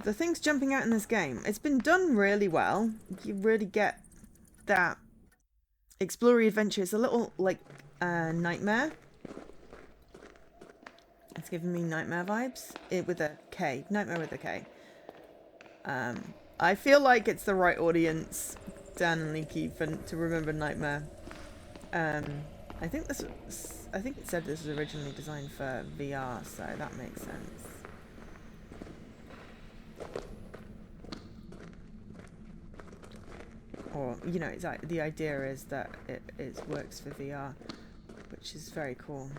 The things jumping out in this game, it's been done really well. You really get that explory adventure. It's a little like Nightmare. It's giving me Nightmare vibes. With a K. Nightmare with a K. I feel like it's the right audience, Dan and Leaky, to remember Nightmare. I think it said this was originally designed for VR, so that makes sense. Or, you know, it's like, the idea is that it works for VR, which is very cool.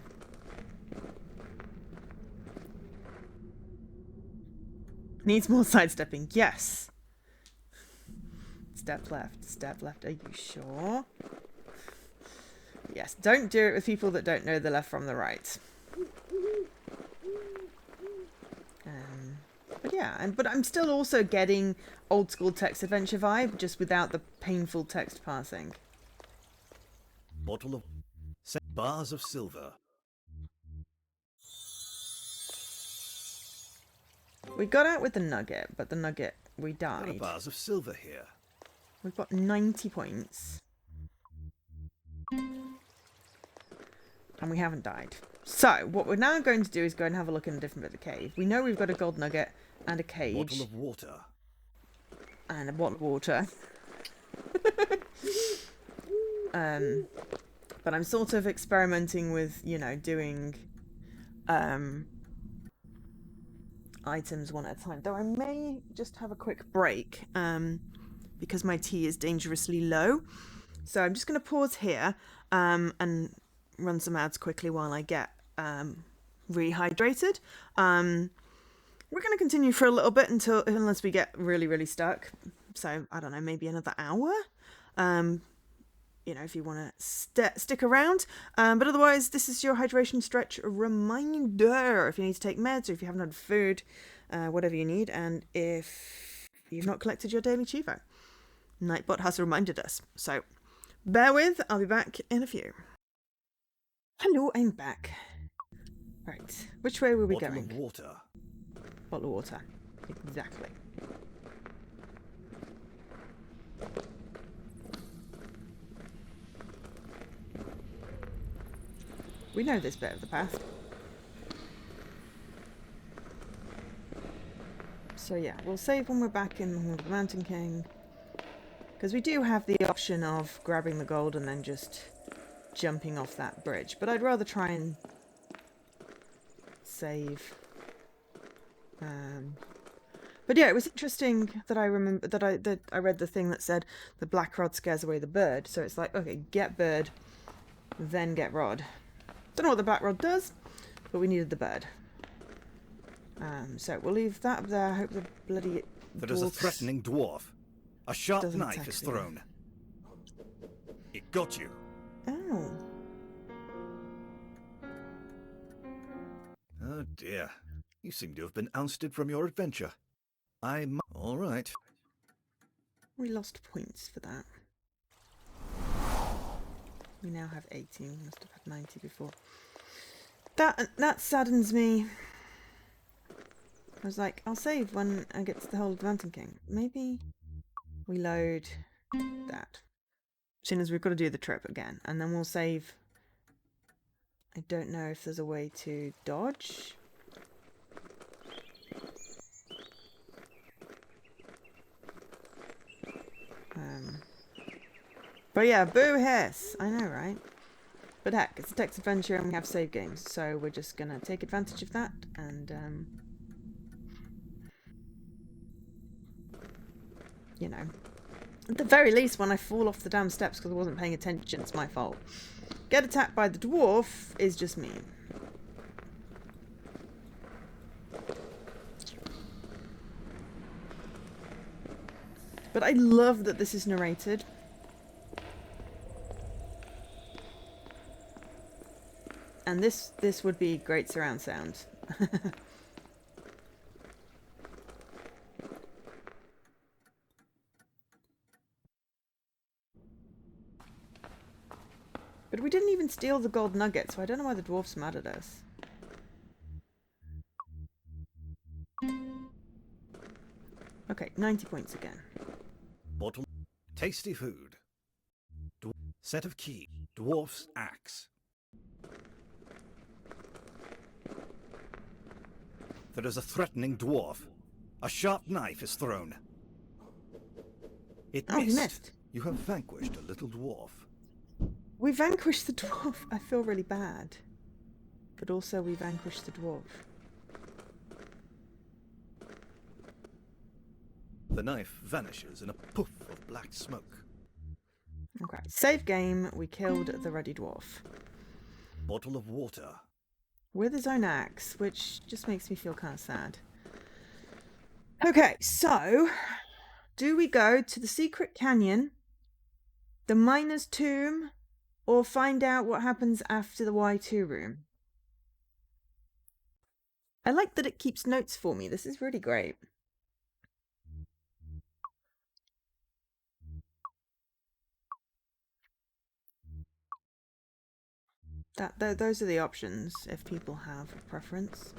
Needs more sidestepping. Yes. Step left. Step left. Are you sure? Yes. Don't do it with people that don't know the left from the right. But yeah, but I'm still also getting old school text adventure vibe, just without the painful text parsing. Bottle of bars of silver. We got out with the nugget, but the nugget, we There are died. bars of silver here. We've got 90 points. And we haven't died. So, what we're now going to do is go and have a look in a different bit of the cave. We know we've got a gold nugget and a cage. Bottle of water. And a bottle of water. But I'm sort of experimenting with, you know, doing items one at a time. Though I may just have a quick break because my tea is dangerously low. So I'm just going to pause here and run some ads quickly while I get rehydrated. We're going to continue for a little bit unless we get really, really stuck. So, I don't know, maybe another hour. You know, if you want to stick around. But otherwise, this is your hydration stretch reminder. If you need to take meds or if you haven't had food, whatever you need. And if you've not collected your daily Chivo. Nightbot has reminded us. So, bear with. I'll be back in a few. Hello, I'm back. Right, which way were we going? Bottle of water. Bottle of water. Exactly. We know this bit of the path. So yeah, we'll save when we're back in the Mountain King. Because we do have the option of grabbing the gold and then just jumping off that bridge. But I'd rather try and save. But yeah, it was interesting that I remember that I read the thing that said the black rod scares away the bird. So it's like, okay, get bird, then get rod. Don't know what the black rod does, but we needed the bird. So we'll leave that up there. I hope the bloody... There is a threatening dwarf. A sharp Doesn't knife is thrown. It got you. Oh. Oh dear. You seem to have been ousted from your adventure. All right. We lost points for that. We now have 18. We must have had 90 before. That saddens me. I was like, I'll save when I get to the whole Mountain King. Maybe we load that. Seeing as we've got to do the trip again. And then we'll save. I don't know if there's a way to dodge. But yeah, boo hiss. I know, right? But heck, it's a text adventure and we have save games. So we're just going to take advantage of that and... you know, at the very least, when I fall off the damn steps because I wasn't paying attention, it's my fault. Get attacked by the dwarf is just mean. But I love that this is narrated. And this would be great surround sound. But we didn't even steal the gold nugget, so I don't know why the dwarf's mad at us. Okay, 90 points again. Bottle. Tasty food. Set of key. Dwarf's axe. There is a threatening dwarf. A sharp knife is thrown. It missed. He missed. You have vanquished a little dwarf. We vanquished the dwarf. I feel really bad. But also we vanquished the dwarf. The knife vanishes in a poof of black smoke. Okay. Save game. We killed the ruddy dwarf. Bottle of water. With his own axe, which just makes me feel kind of sad. Okay, so do we go to the secret canyon, the miner's tomb, or find out what happens after the Y2 room? I like that it keeps notes for me. This is really great. Those are the options if people have a preference.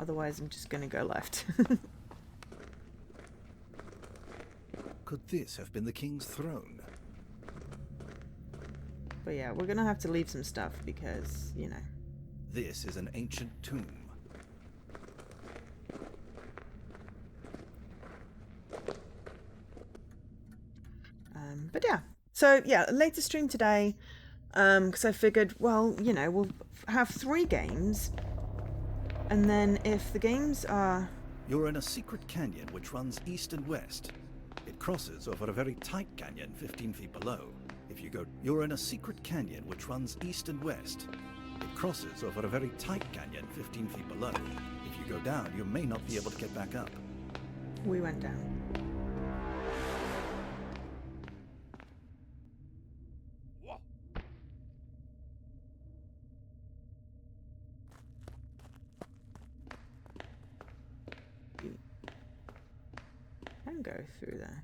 Otherwise, I'm just going to go left. Could this have been the king's throne? But yeah, we're going to have to leave some stuff because, you know. This is an ancient tomb. But yeah. So yeah, later stream today. Because I figured, well, you know, we'll have 3 games. And then if the games are... You're in a secret canyon which runs east and west. It crosses over a very tight canyon 15 feet below. If you go... You're in a secret canyon which runs east and west. It crosses over a very tight canyon 15 feet below. If you go down, you may not be able to get back up. We went down. Go through there.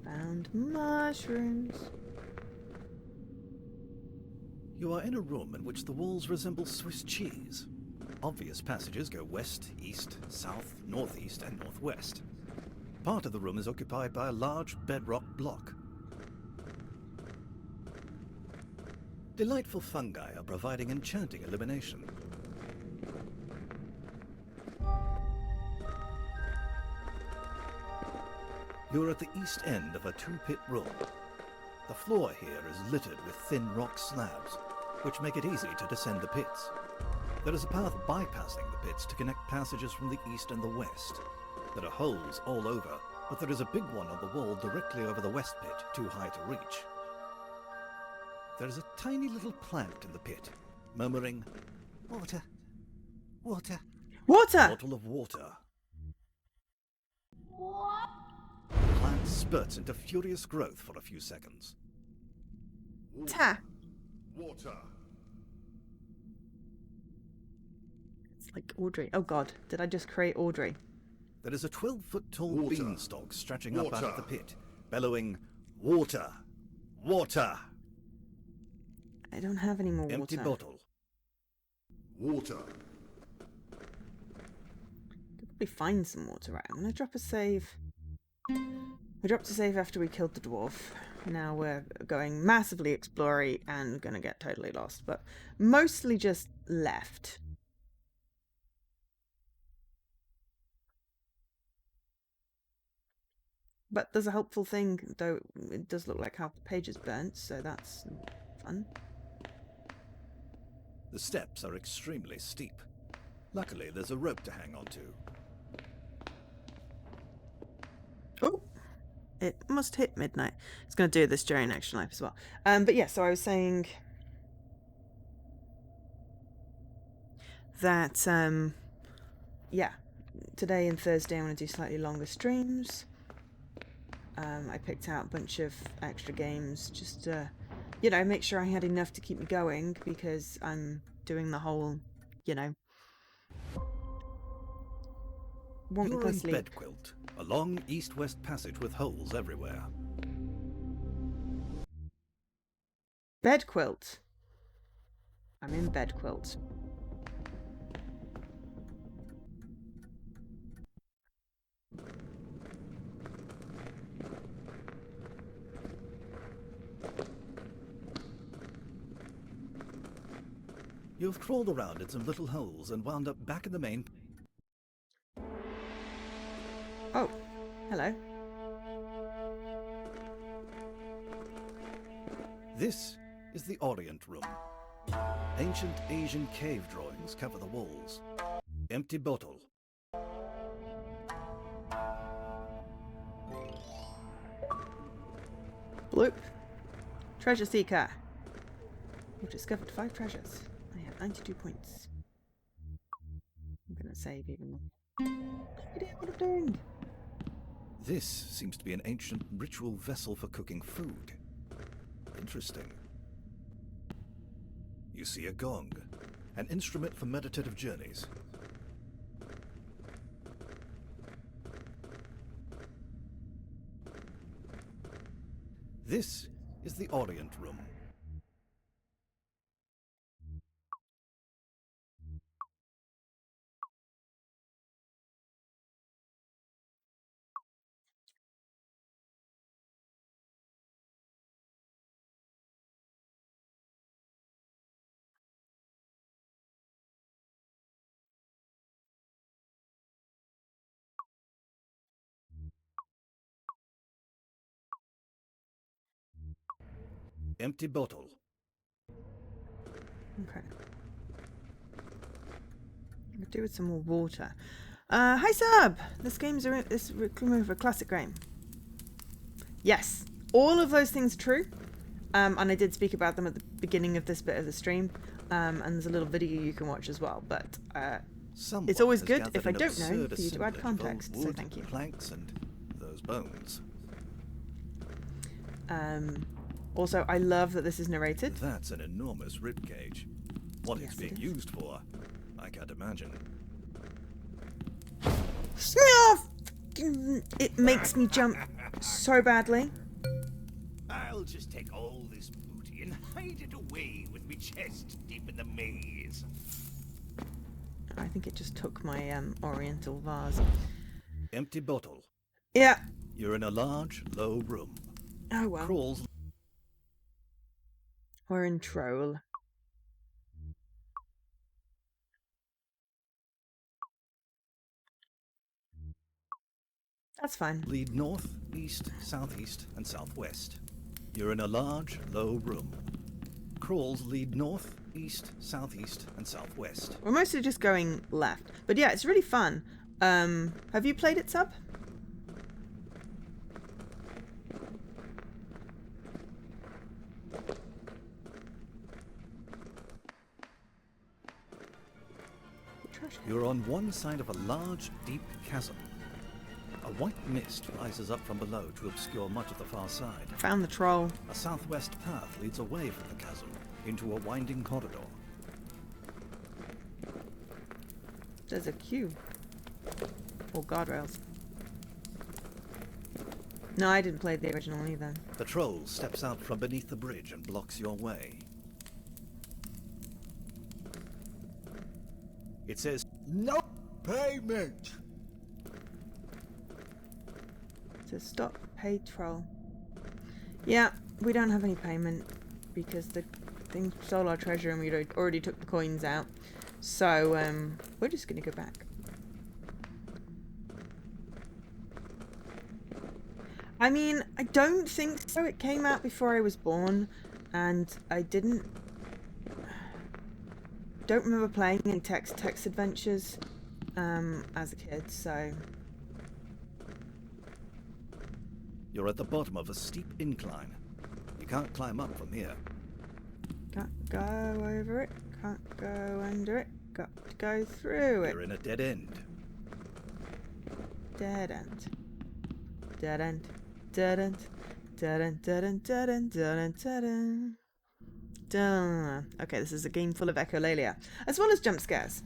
Found mushrooms. You are in a room in which the walls resemble Swiss cheese. Obvious passages go west, east, south, northeast, and northwest. Part of the room is occupied by a large bedrock block. Delightful fungi are providing enchanting illumination. You're at the east end of a two-pit room. The floor here is littered with thin rock slabs, which make it easy to descend the pits. There is a path bypassing the pits to connect passages from the east and the west. There are holes all over, but there is a big one on the wall directly over the west pit, too high to reach. There is a tiny little plant in the pit, murmuring, "Water, water, Water! bottle of water." The plant spurts into furious growth for a few seconds. Ta. Water. It's like Audrey. Oh god, did I just create Audrey? There is a 12-foot-tall Water. beanstalk stretching up out of the Water. pit, bellowing, "Water! Water!" I don't have any more Empty water. bottle. Water. Could probably find some water. Right, I'm gonna drop a save. We dropped a save after we killed the dwarf. Now we're going massively explory and gonna get totally lost, but mostly just left. But there's a helpful thing, though it does look like half the page is burnt, so that's fun. The steps are extremely steep. Luckily, there's a rope to hang on to. Oh, it must hit midnight. It's going to do this during Action Life as well. But yeah, so I was saying that, yeah, today and Thursday I'm going to do slightly longer streams. I picked out a bunch of extra games just to, you know, make sure I had enough to keep me going, because I'm doing the whole, you know, won't You're go in sleep. Bed Quilt, a long east-west passage with holes everywhere. Bed quilt. I'm in bed quilt. You've crawled around in some little holes and wound up back in the main. Oh, hello. This is the Orient Room. Ancient Asian cave drawings cover the walls. Empty bottle. Bloop. Treasure seeker. You've discovered 5 treasures. I have 92 points. I'm gonna save even more. Idea what I'm doing. This seems to be an ancient ritual vessel for cooking food. Interesting. You see a gong, an instrument for meditative journeys. This is the Orient Room. Empty bottle. Okay. I'll do with some more water. Hi Sub! This game's this remove a classic game. Yes, all of those things are true. And I did speak about them at the beginning of this bit of the stream. And there's a little video you can watch as well. But Someone it's always has good gathered if I an don't know absurd for you to add assemblage of context. old So wood, thank you. planks and those bones. Also, I love that this is narrated. That's an enormous rib cage. What Yes, it's it being is. used for, I can't imagine. Snuff! It makes me jump so badly. I'll just take all this booty and hide it away with me chest deep in the maze. I think it just took my oriental vase. Empty bottle. Yeah. You're in a large, low room. Oh well. Crawls. We're in Troll. That's fine. Lead north, east, southeast, and southwest. You're in a large, low room. Crawls lead north, east, southeast, and southwest. We're mostly just going left. But yeah, it's really fun. Have you played it, Sub? You're on one side of a large, deep chasm. A white mist rises up from below to obscure much of the far side. Found the troll. A southwest path leads away from the chasm into a winding corridor. There's a queue. Or guardrails. No, I didn't play the original either. The troll steps out from beneath the bridge and blocks your way. It says, No payment! It says stop, pay troll. Yeah, we don't have any payment because the thing stole our treasure and we already took the coins out. So, we're just gonna go back. I mean, I don't think so. It came out before I was born, and I don't remember playing any text adventures as a kid, so... you're at the bottom of a steep incline. You can't climb up from here. Can't go over it, can't go under it, got to go through it. You're in a dead end. Dead end. Dead end. Dead end. Dead end. Dead end. Dead end. Dead end. Dead end. Dun. Okay, this is a game full of echolalia, as well as jump scares.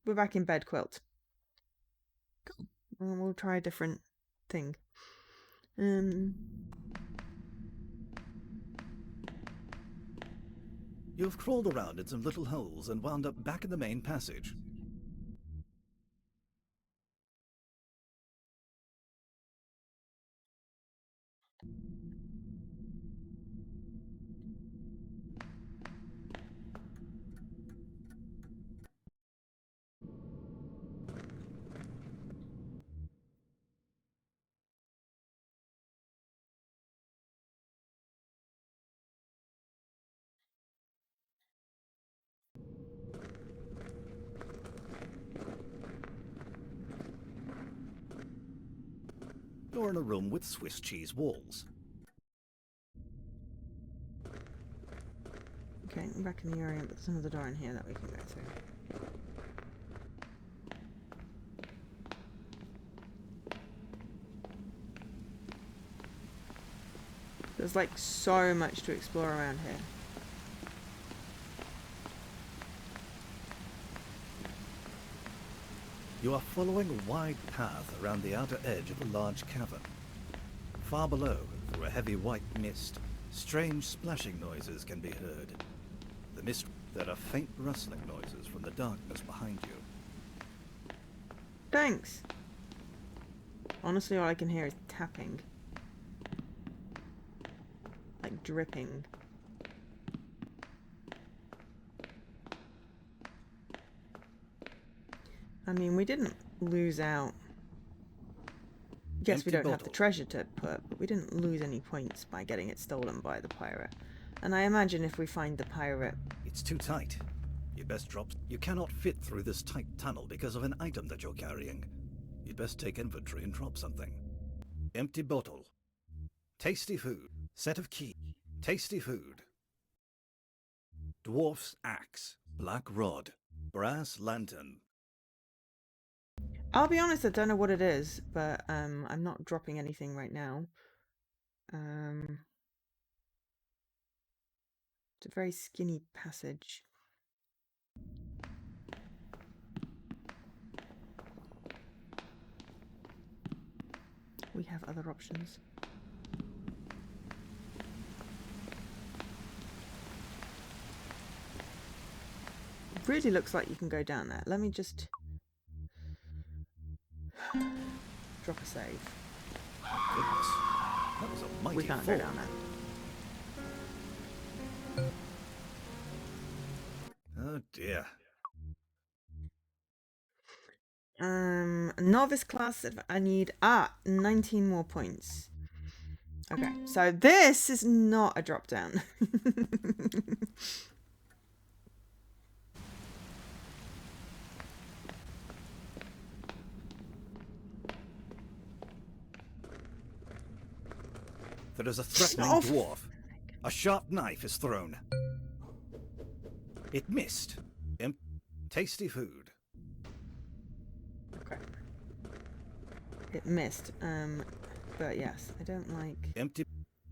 We're back in bed quilt. Cool. And we'll try a different thing. You've crawled around in some little holes and wound up back in the main passage. You're in a room with Swiss cheese walls. Okay, I'm back in the area, but there's another door in here that we can go through. There's like so much to explore around here. You are following a wide path around the outer edge of a large cavern. Far below, through a heavy white mist, strange splashing noises can be heard. The mist, there are faint rustling noises from the darkness behind you. Thanks! Honestly, all I can hear is tapping. Like dripping. I mean, we didn't lose out. Yes, we don't have the treasure to put, but we didn't lose any points by getting it stolen by the pirate. And I imagine if we find the pirate... It's too tight. You'd best drop... You cannot fit through this tight tunnel because of an item that you're carrying. You'd best take inventory and drop something. Empty bottle. Tasty food. Set of key. Tasty food. Dwarf's axe. Black rod. Brass lantern. I'll be honest, I don't know what it is, but I'm not dropping anything right now. It's a very skinny passage. We have other options. It really looks like you can go down there. Let me just... drop a save. Goodness. That was a mighty We can't fall. go down there. Oh dear. Novice class, I need 19 more points. Okay, so this is not a drop down. There is a threatening Oh, dwarf. A sharp knife is thrown. It missed. Tasty food. okay. It missed. But yes, I don't like. Empty.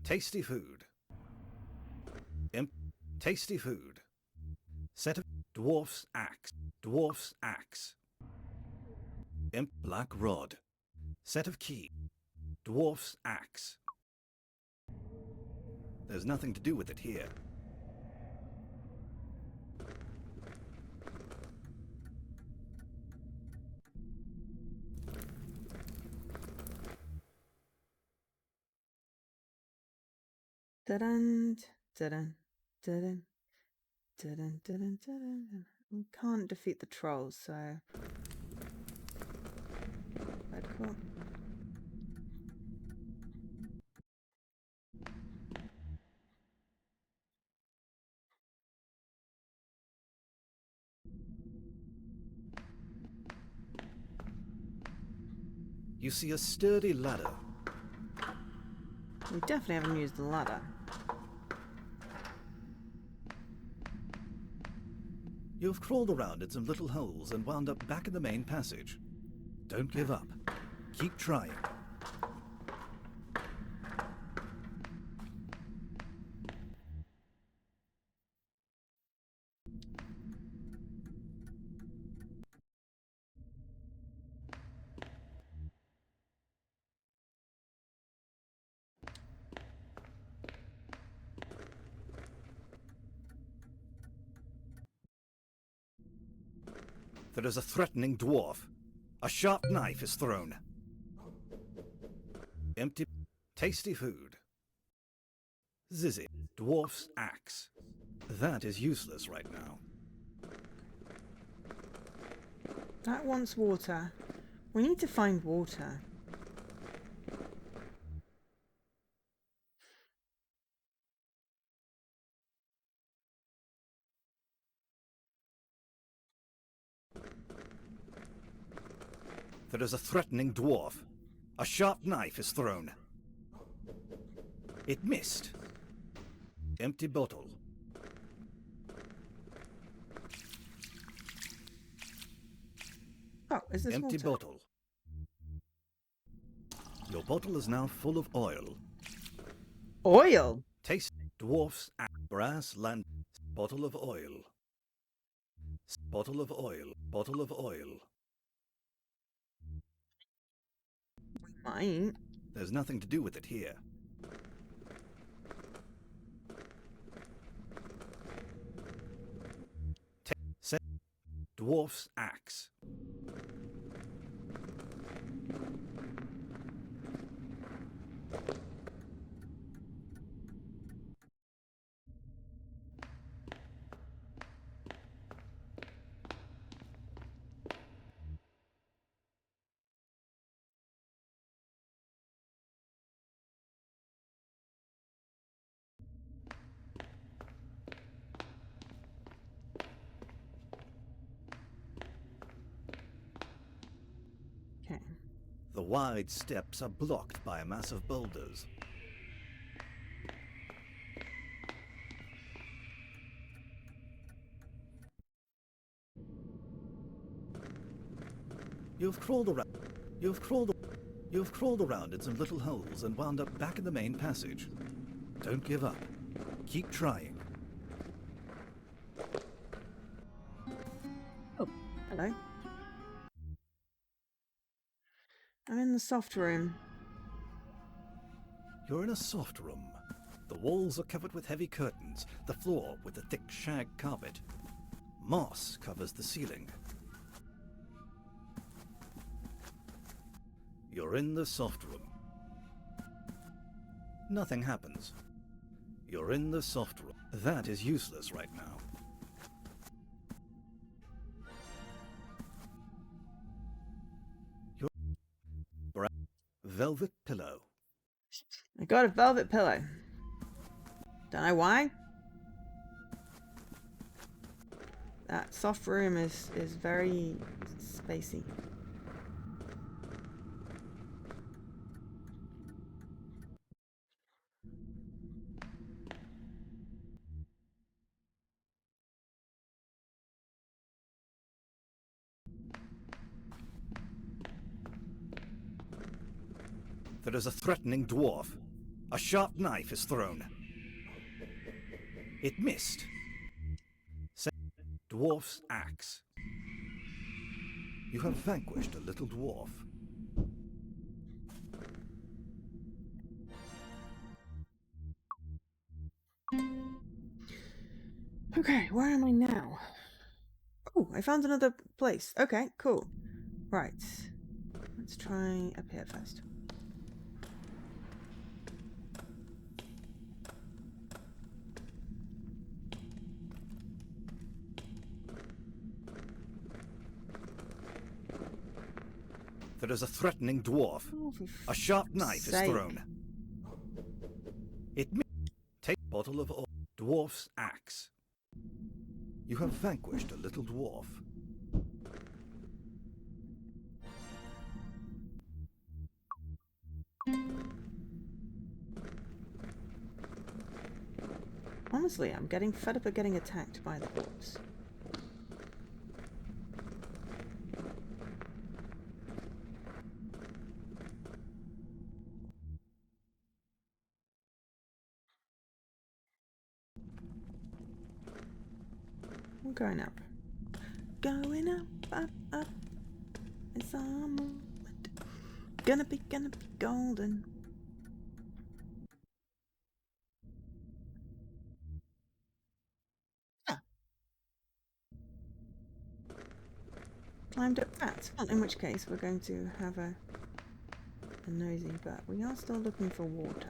Tasty food. Tasty food. Set of dwarf's axe. Dwarf's axe. Black rod. Set of key. Dwarf's axe. There's nothing to do with it here. Da-dun, da-dun, da-dun, da-dun, da-dun, da-dun. We can't defeat the trolls, so. Red cool. You see a sturdy ladder. We definitely haven't used the ladder. You've crawled around in some little holes and wound up back in the main passage. Don't give up. Keep trying. There is a threatening dwarf. A sharp knife is thrown. Empty. Tasty food. Zizzy. Dwarf's axe. That is useless right now. That wants water. We need to find water. There is a threatening dwarf. A sharp knife is thrown. It missed. Empty bottle. Oh, is this Empty water? bottle. Your bottle is now full of oil. Oil? Taste dwarf's brass land. Bottle of oil. Bottle of oil. Bottle of oil. Might. There's nothing to do with it here. Set dwarf's axe. Okay. The wide steps are blocked by a mass of boulders. You've crawled around in some little holes and wound up back in the main passage. Don't give up. Keep trying. Oh, hello. I'm in the soft room. You're in a soft room. The walls are covered with heavy curtains, the floor with a thick shag carpet. Moss covers the ceiling. You're in the soft room. Nothing happens. You're in the soft room. That is useless right now. velvet pillow. I got a velvet pillow. Don't know why. That soft room is very spacey. There is a threatening dwarf. A sharp knife is thrown. It missed. Dwarf's axe. You have vanquished a little dwarf. Okay, where am I now? Oh, I found another place. Okay, cool. Right. Let's try up here first. There is a threatening dwarf. Oh, for A sharp knife is sake. thrown. It take a bottle of oil. Dwarf's axe. You have vanquished a little dwarf. Honestly, I'm getting fed up of getting attacked by the dwarves. I'm going up. Going up, up, up. It's our moment. Gonna be golden. Ah. Climbed up that. Well, in which case we're going to have a nosy, but we are still looking for water.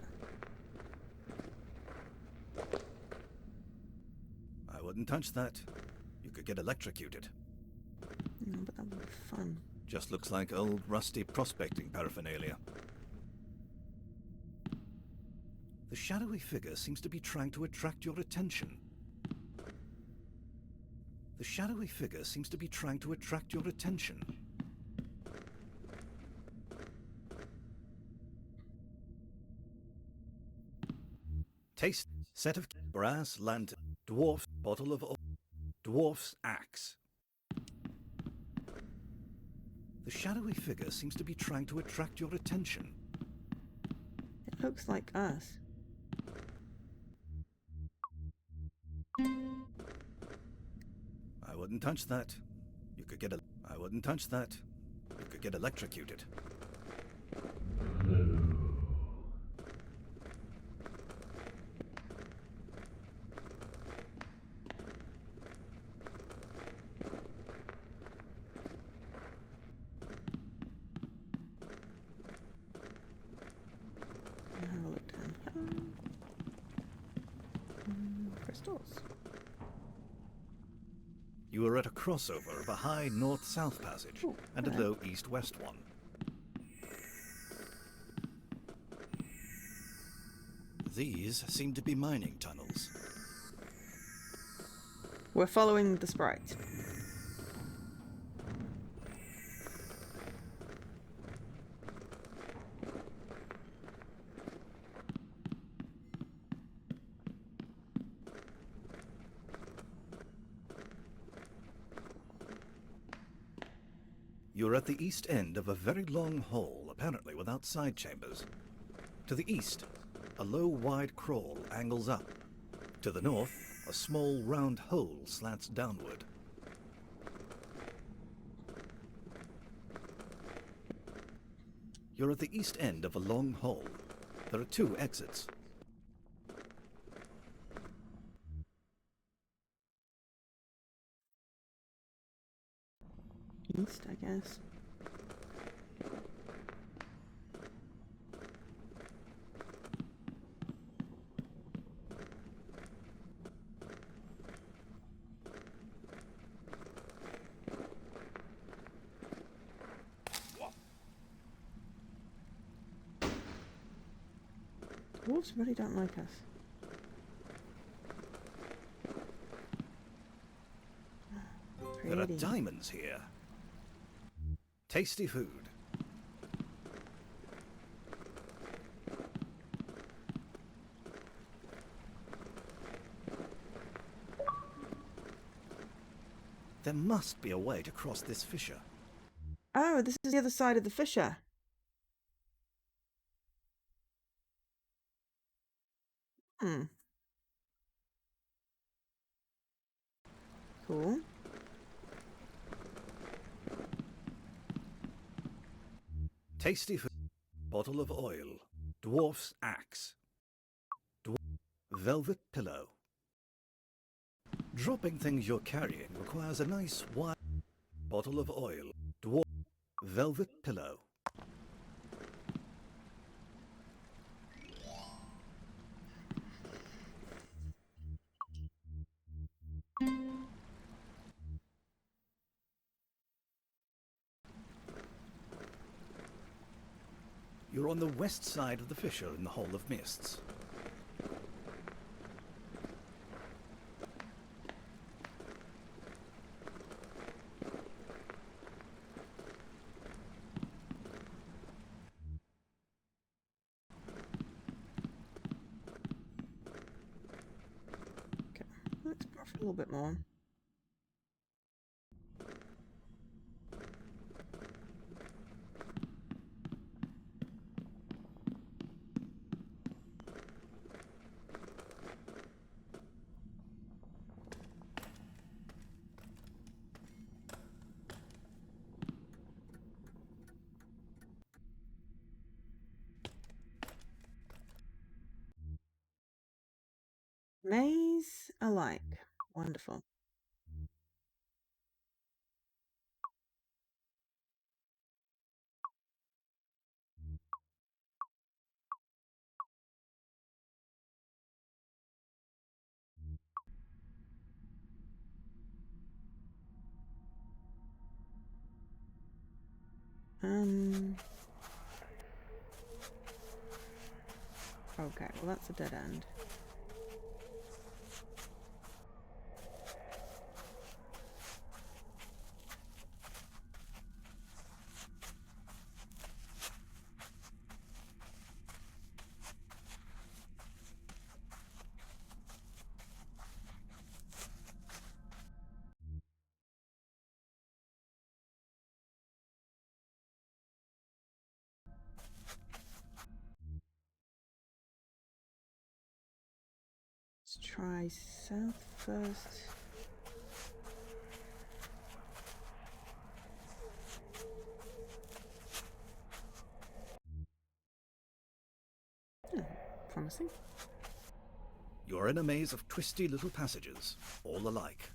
I wouldn't touch that. You could get electrocuted. No, but that would be fun. Just looks like old rusty prospecting paraphernalia. The shadowy figure seems to be trying to attract your attention. The shadowy figure seems to be trying to attract your attention. Taste. Set of brass lantern. Dwarf bottle of oil. Dwarf's axe. The shadowy figure seems to be trying to attract your attention. It looks like us. I wouldn't touch that. You could get I wouldn't touch that. You could get electrocuted. Have a look down here. Crystals. You are at a crossover of a high north-south passage Ooh, and a hello. low east-west one. These seem to be mining tunnels. We're following the sprite. You're at the east end of a very long hole, apparently without side chambers. To the east, a low, wide crawl angles up. To the north, a small, round hole slants downward. You're at the east end of a long hole. There are 2 exits. East, I guess. Wolves really don't like us. There are Pretty. diamonds here. Tasty food. There must be a way to cross this fissure. Oh, this is the other side of the fissure. Hmm. Cool. Tasty food. Bottle of oil. Dwarf's axe. Velvet pillow. Dropping things you're carrying requires a nice wide bottle of oil. Dwarf. Velvet pillow. You're on the west side of the fissure in the Hall of Mists. Okay, let's brush a little bit more. Maze alike. Wonderful. Okay, well that's a dead end. Let's try south first. Promising. You're in a maze of twisty little passages, all alike.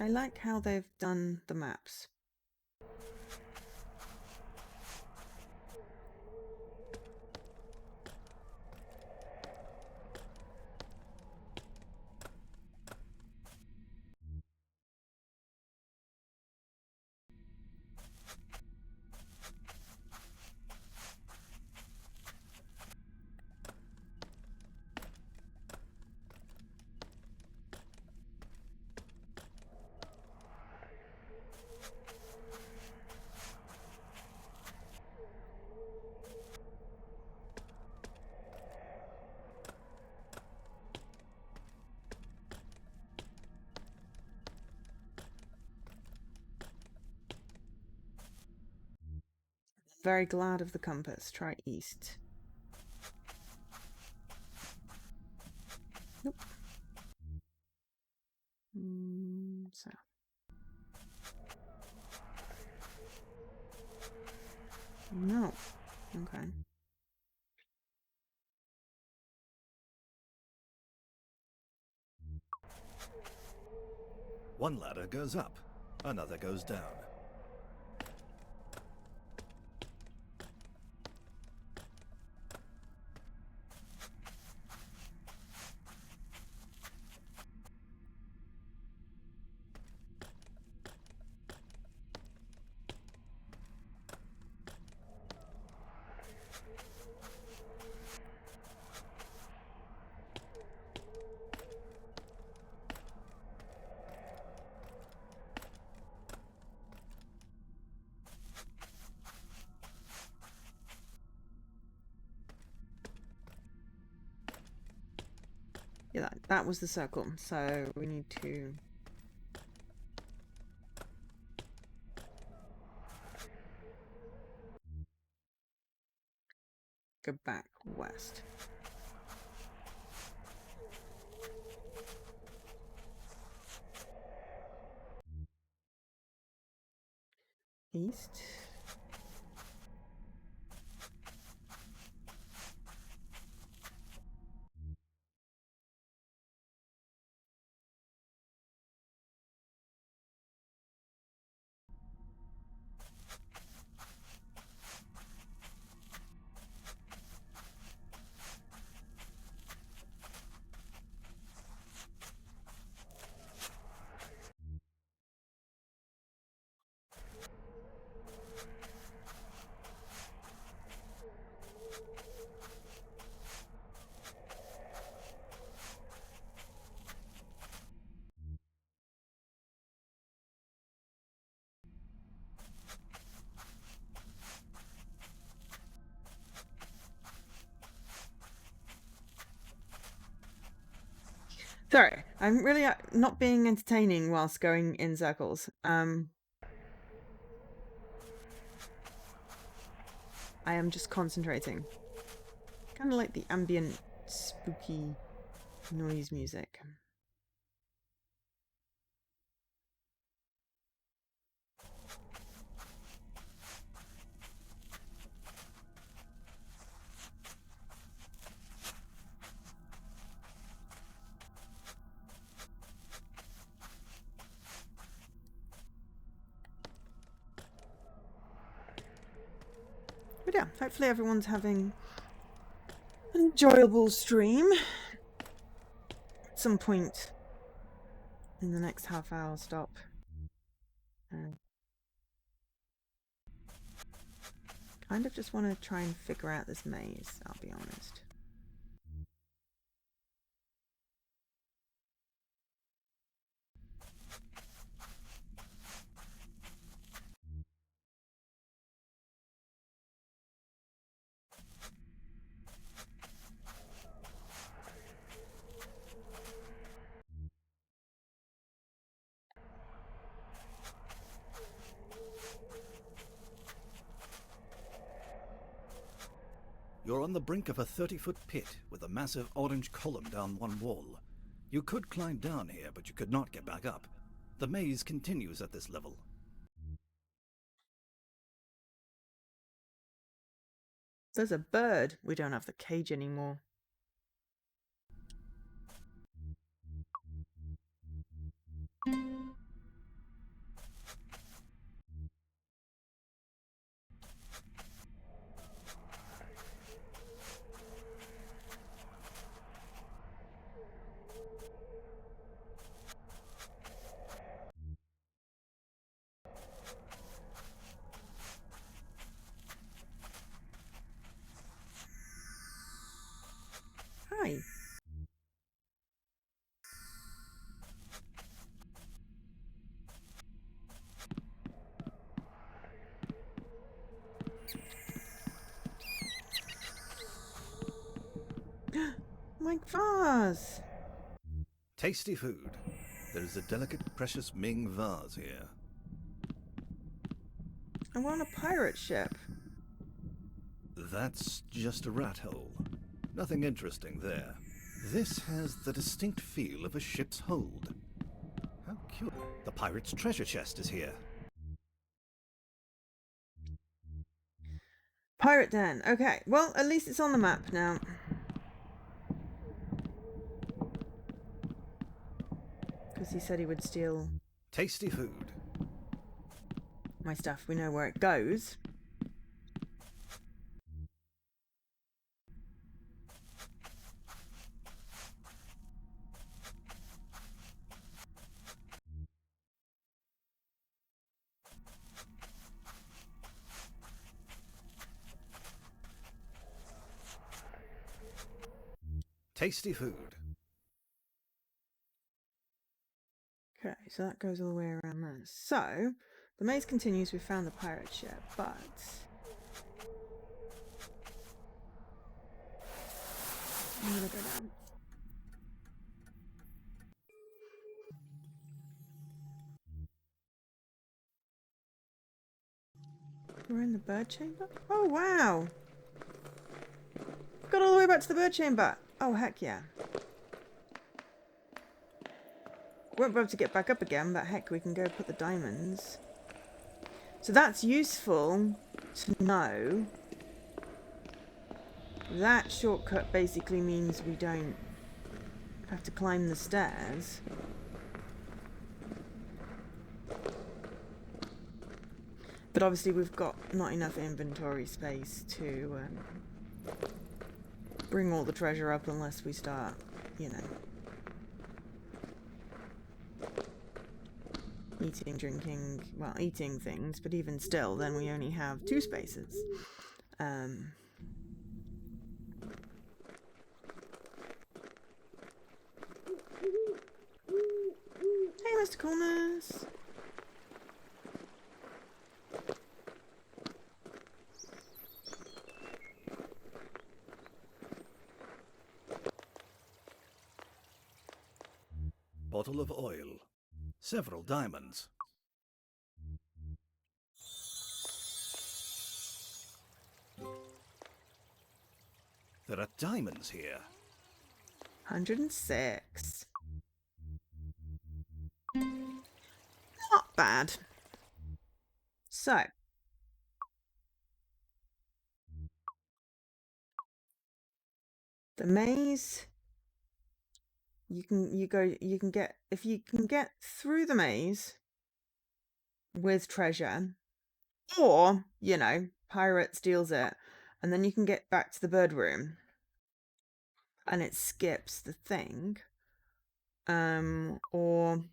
I like how they've done the maps. Very glad of the compass. Try east. Nope. South. No. Okay. One ladder goes up, another goes down. Yeah, that was the circle. So we need to go back west. East. Sorry, I'm really not being entertaining whilst going in circles. I am just concentrating. Kind of like the ambient, spooky noise music. But yeah, hopefully everyone's having an enjoyable stream at some point in the next half hour stop. Kind of just want to try and figure out this maze, I'll be honest. You're on the brink of a 30-foot pit with a massive orange column down one wall. You could climb down here, but you could not get back up. The maze continues at this level. There's a bird. We don't have the cage anymore. Hi. My vase! Tasty food. There is a delicate, precious Ming vase here. I'm on a pirate ship. That's just a rat hole. Nothing interesting there. This has the distinct feel of a ship's hold. How cute. The pirate's treasure chest is here. Pirate Den. Okay, well, at least it's on the map now. Because he said he would steal Tasty food. my stuff. We know where it goes. Tasty food. Okay, so that goes all the way around there. So, the maze continues. We found the pirate ship, but... I'm gonna go down. We're in the bird chamber? Oh, wow. Got all the way back to the bird chamber. Oh, heck yeah. Won't be able to get back up again, but heck, we can go put the diamonds. So that's useful to know. That shortcut basically means we don't have to climb the stairs. But obviously we've got not enough inventory space to bring all the treasure up unless we start, you know, eating, drinking, well, eating things, but even still, then we only have 2 spaces. Hey, Mr. Coolness! Bottle of oil. Several diamonds. There are diamonds here. 106. Not bad. So. The maze. You can get, if you can get through the maze with treasure, or, you know, pirate steals it, and then you can get back to the bird room and it skips the thing. Or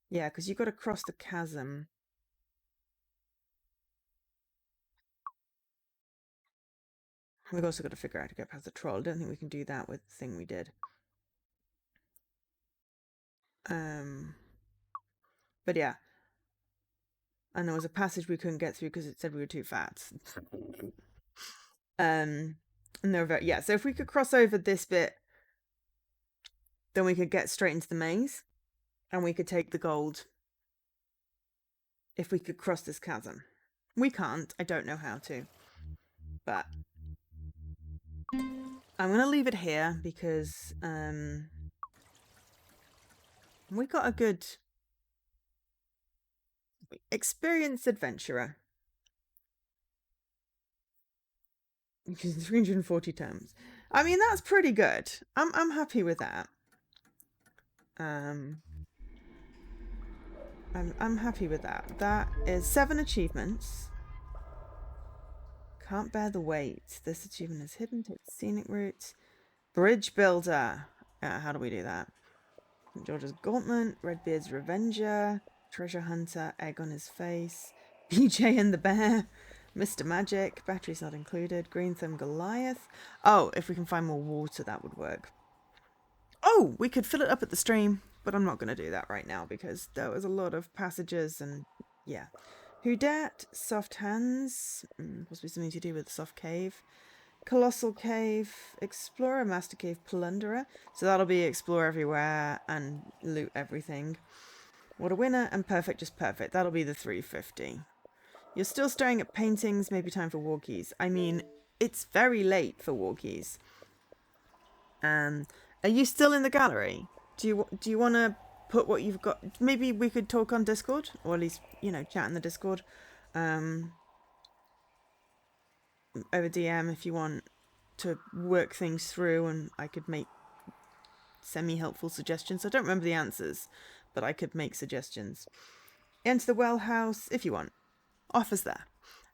yeah, because you've got to cross the chasm. We've also got to figure out how to get past the troll. I don't think we can do that with the thing we did. But yeah. And there was a passage we couldn't get through because it said we were too fat. And they were very, yeah, so if we could cross over this bit, then we could get straight into the maze. And we could take the gold. If we could cross this chasm. We can't. I don't know how to. But I'm going to leave it here because we got a good experienced adventurer. 340 terms. I mean, that's pretty good. I'm happy with that. I'm happy with that. That is 7 achievements. Can't bear the weight. This achievement is hidden. Take the scenic route. Bridge builder. How do we do that? George's Gauntlet. Redbeard's Revenger. Treasure Hunter. Egg on his face. BJ and the Bear. Mr. Magic. Batteries not included. Green Thumb Goliath. Oh, if we can find more water, that would work. Oh, we could fill it up at the stream, but I'm not going to do that right now because there was a lot of passages and yeah. Whodette, Soft Hands, possibly something to do with the Soft Cave. Colossal Cave, Explorer, Master Cave, Plunderer. So that'll be explore everywhere and loot everything. What a winner, and perfect, just perfect. That'll be the 350. You're still staring at paintings, maybe time for walkies. I mean, it's very late for walkies. Are you still in the gallery? Do you want to put what you've got? Maybe we could talk on Discord, or at least, you know, chat in the Discord. Over DM if you want to work things through, and I could make semi-helpful suggestions. I don't remember the answers, but I could make suggestions. Enter the well house if you want. Offers there.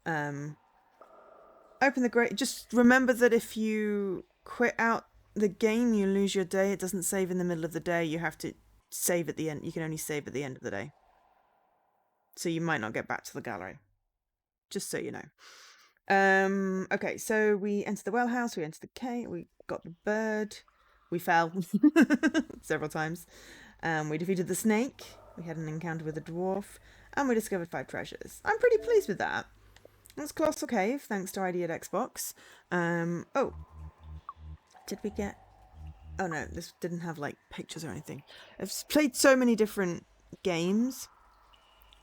Open the grate. Just remember that if you quit out the game, you lose your day. It doesn't save in the middle of the day. You have to save at the end. You can only save at the end of the day. So you might not get back to the gallery. Just so you know. Okay, so we enter the well house. We enter the cave. We got the bird. We fell several times. We defeated the snake. We had an encounter with a dwarf. And we discovered 5 treasures. I'm pretty pleased with that. That's Colossal Cave, thanks to ID at Xbox. Oh. Did we get... Oh no, this didn't have, like, pictures or anything. I've played so many different games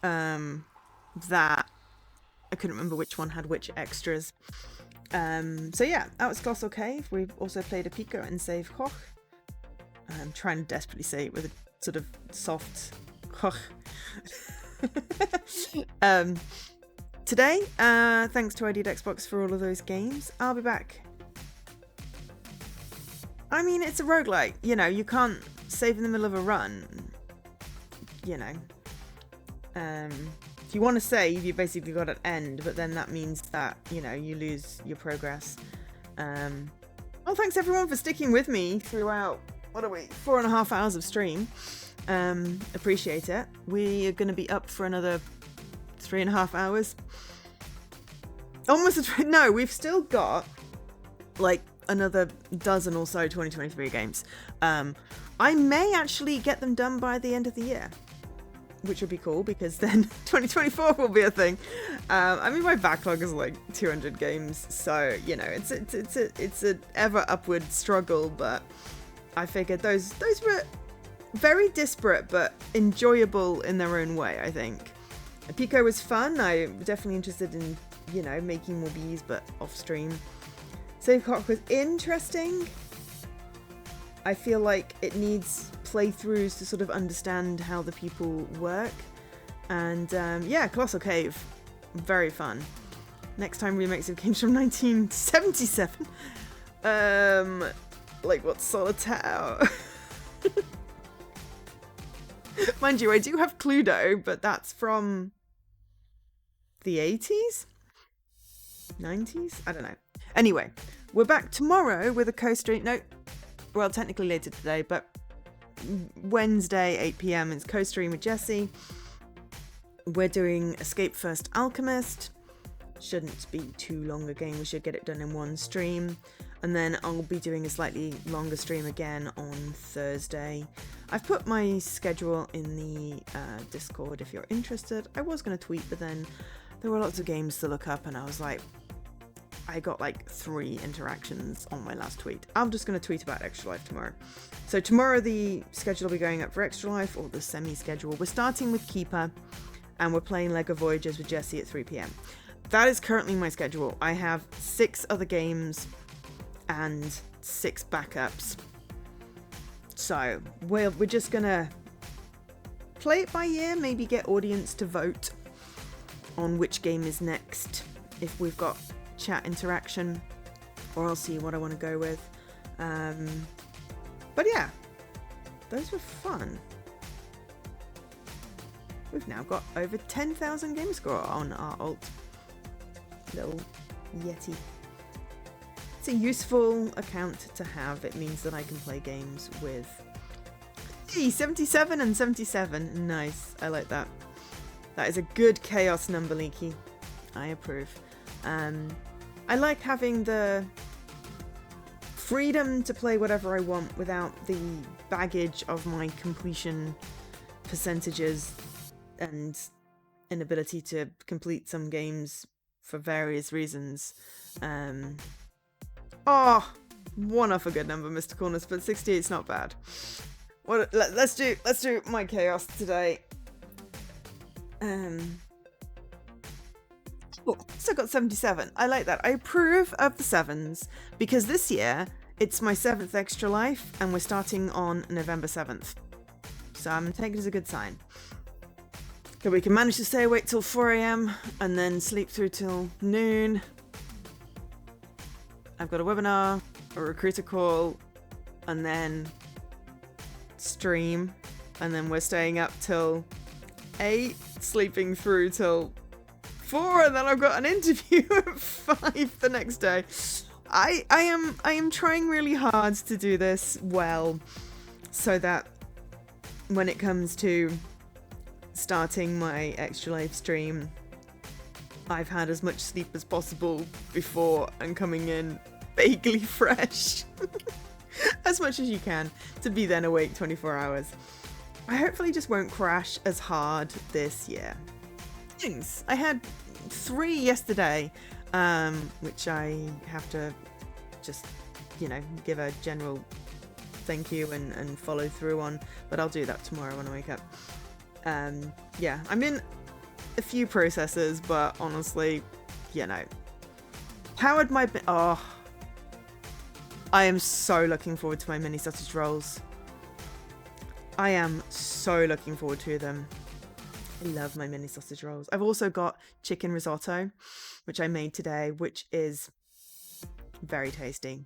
that I couldn't remember which one had which extras. So yeah, that was Colossal Cave. We've also played a Pico and Save Koch. I'm trying to desperately say it with a sort of soft Koch. Today, thanks to ID Xbox for all of those games. I'll be back. I mean, it's a roguelike, you know, you can't save in the middle of a run, you know. If you want to save, you basically got an end, but then that means that, you know, you lose your progress. Well, thanks everyone for sticking with me throughout, what are we, 4.5 hours of stream. Appreciate it. We are going to be up for another 3.5 hours. No, we've still got like another dozen or so 2023 games. I may actually get them done by the end of the year, which would be cool because then 2024 will be a thing. I mean, my backlog is like 200 games, so you know it's an ever upward struggle. But I figured those were very disparate but enjoyable in their own way. I think Pico was fun. I'm definitely interested in, you know, making more bees, but off stream. Save Cock was interesting. I feel like it needs playthroughs to sort of understand how the people work. And yeah, Colossal Cave, very fun. Next time remakes of games from 1977. Like what, Solitaire? Mind you, I do have Cluedo, but that's from the 80s? 90s? I don't know. Anyway, we're back tomorrow with a co-stream. No, well, technically later today, but Wednesday, 8 p.m. is co-stream with Jesse. We're doing Escape First Alchemist. Shouldn't be too long a game. We should get it done in one stream. And then I'll be doing a slightly longer stream again on Thursday. I've put my schedule in the Discord if you're interested. I was going to tweet, but then there were lots of games to look up and I was like, I got like 3 interactions on my last tweet. I'm just going to tweet about Extra Life tomorrow. So tomorrow the schedule will be going up for Extra Life, or the semi-schedule. We're starting with Keeper and we're playing Lego Voyagers with Jesse at 3 p.m. That is currently my schedule. I have 6 other games and 6 backups. So we're just going to play it by ear, maybe get audience to vote on which game is next. If we've got chat interaction, or I'll see what I want to go with. But yeah, those were fun. We've now got over 10,000 game score on our alt little Yeti. It's a useful account to have. It means that I can play games with 77 and 77. Nice, I like that. That is a good chaos number, Leaky. I approve. I like having the freedom to play whatever I want without the baggage of my completion percentages and inability to complete some games for various reasons. Oh, one off a good number, Mr. Corners, but 68's not bad. Let's do my chaos today. Oh, still got 77. I like that. I approve of the 7s because this year it's my 7th Extra Life and we're starting on November 7th. So I'm taking it as a good sign. So we can manage to stay awake till 4 a.m. and then sleep through till noon. I've got a webinar, a recruiter call, and then stream. And then we're staying up till 8, sleeping through till 4, and then I've got an interview at 5 the next day. I am trying really hard to do this well, so that when it comes to starting my Extra Life stream, I've had as much sleep as possible before and coming in vaguely fresh. As much as you can to be then awake 24 hours. I hopefully just won't crash as hard this year. Things. I had 3 yesterday, which I have to just, you know, give a general thank you and follow through on, but I'll do that tomorrow when I wake up. Yeah, I'm in a few processors, but honestly, you know. How would my... Oh. I am so looking forward to my mini sausage rolls. I am so looking forward to them. I love my mini sausage rolls. I've also got chicken risotto, which I made today, which is very tasty.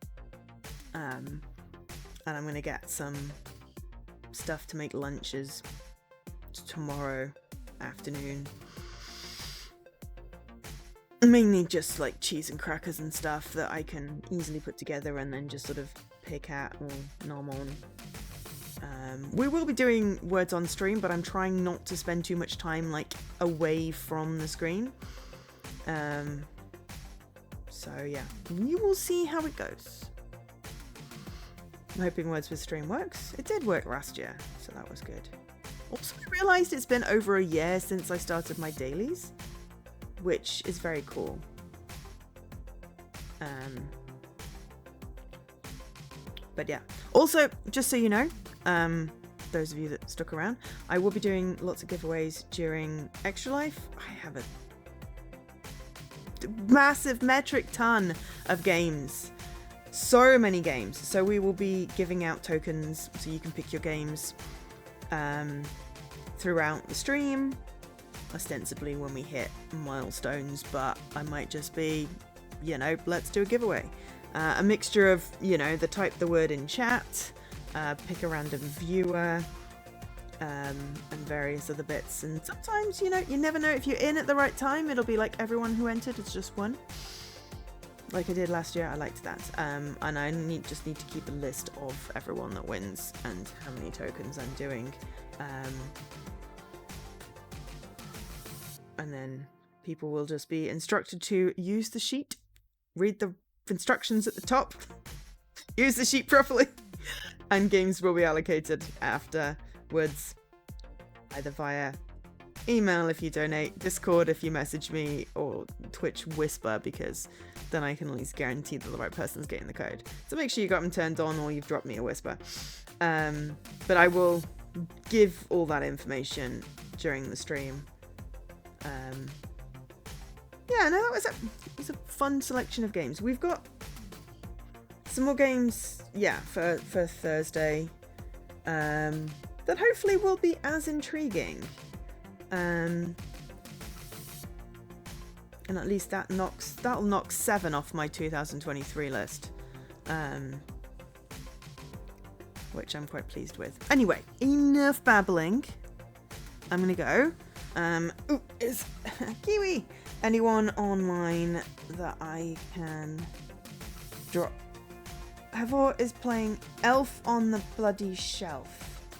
And I'm going to get some stuff to make lunches tomorrow afternoon. Mainly just like cheese and crackers and stuff that I can easily put together and then just sort of pick at or nom on. We will be doing words on stream, but I'm trying not to spend too much time like away from the screen. So yeah, we will see how it goes. I'm hoping words with stream works. It did work last year, so that was good. Also, I realised it's been over a year since I started my dailies, which is very cool. But yeah. Also, just so you know, those of you that stuck around, I will be doing lots of giveaways during Extra Life. I have a massive metric ton of games. So many games. So we will be giving out tokens so you can pick your games throughout the stream. Ostensibly when we hit milestones, but I might just be, you know, let's do a giveaway. A mixture of, you know, type the word in chat, pick a random viewer, and various other bits. And sometimes, you know, you never know if you're in at the right time. It'll be like everyone who entered is just one. Like I did last year. I liked that. And I just need to keep a list of everyone that wins and how many tokens I'm doing. And then people will just be instructed to use the sheet, read the instructions at the top, use the sheet properly, and games will be allocated afterwards, either via email if you donate, Discord if you message me, or Twitch Whisper, because then I can at least guarantee that the right person's getting the code. So make sure you got them turned on or you've dropped me a whisper. But I will give all that information during the stream. Yeah, no, it was a fun selection of games. We've got some more games, yeah, for Thursday, that hopefully will be as intriguing. And at least that'll knock 7 off my 2023 list, which I'm quite pleased with. Anyway, enough babbling. I'm gonna go. Ooh, is Kiwi. Anyone online that I can drop? Havor is playing Elf on the Bloody Shelf.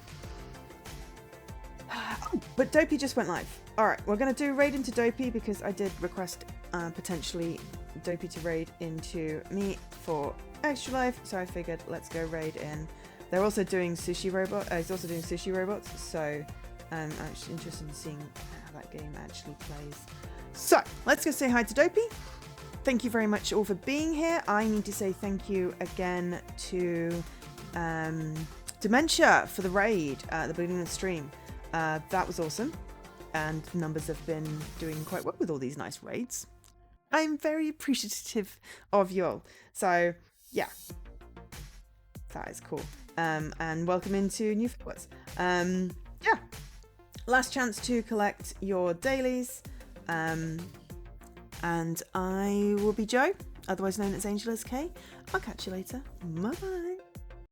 Oh, but Dopey just went live. Alright, we're going to do raid into Dopey because I did request potentially Dopey to raid into me for Extra Life, so I figured let's go raid in. They're also doing Sushi Robot. He's also doing Sushi Robots, so I'm actually interested in seeing how that game actually plays. So, let's go say hi to Dopey. Thank you very much all for being here. I need to say thank you again to Dementia for the raid at the beginning of the stream. That was awesome. And numbers have been doing quite well with all these nice raids. I'm very appreciative of you all. So, yeah. That is cool. And welcome into new followers. Yeah. Last chance to collect your dailies. And I will be Joe, otherwise known as Angel SK. I'll catch you later. Bye bye.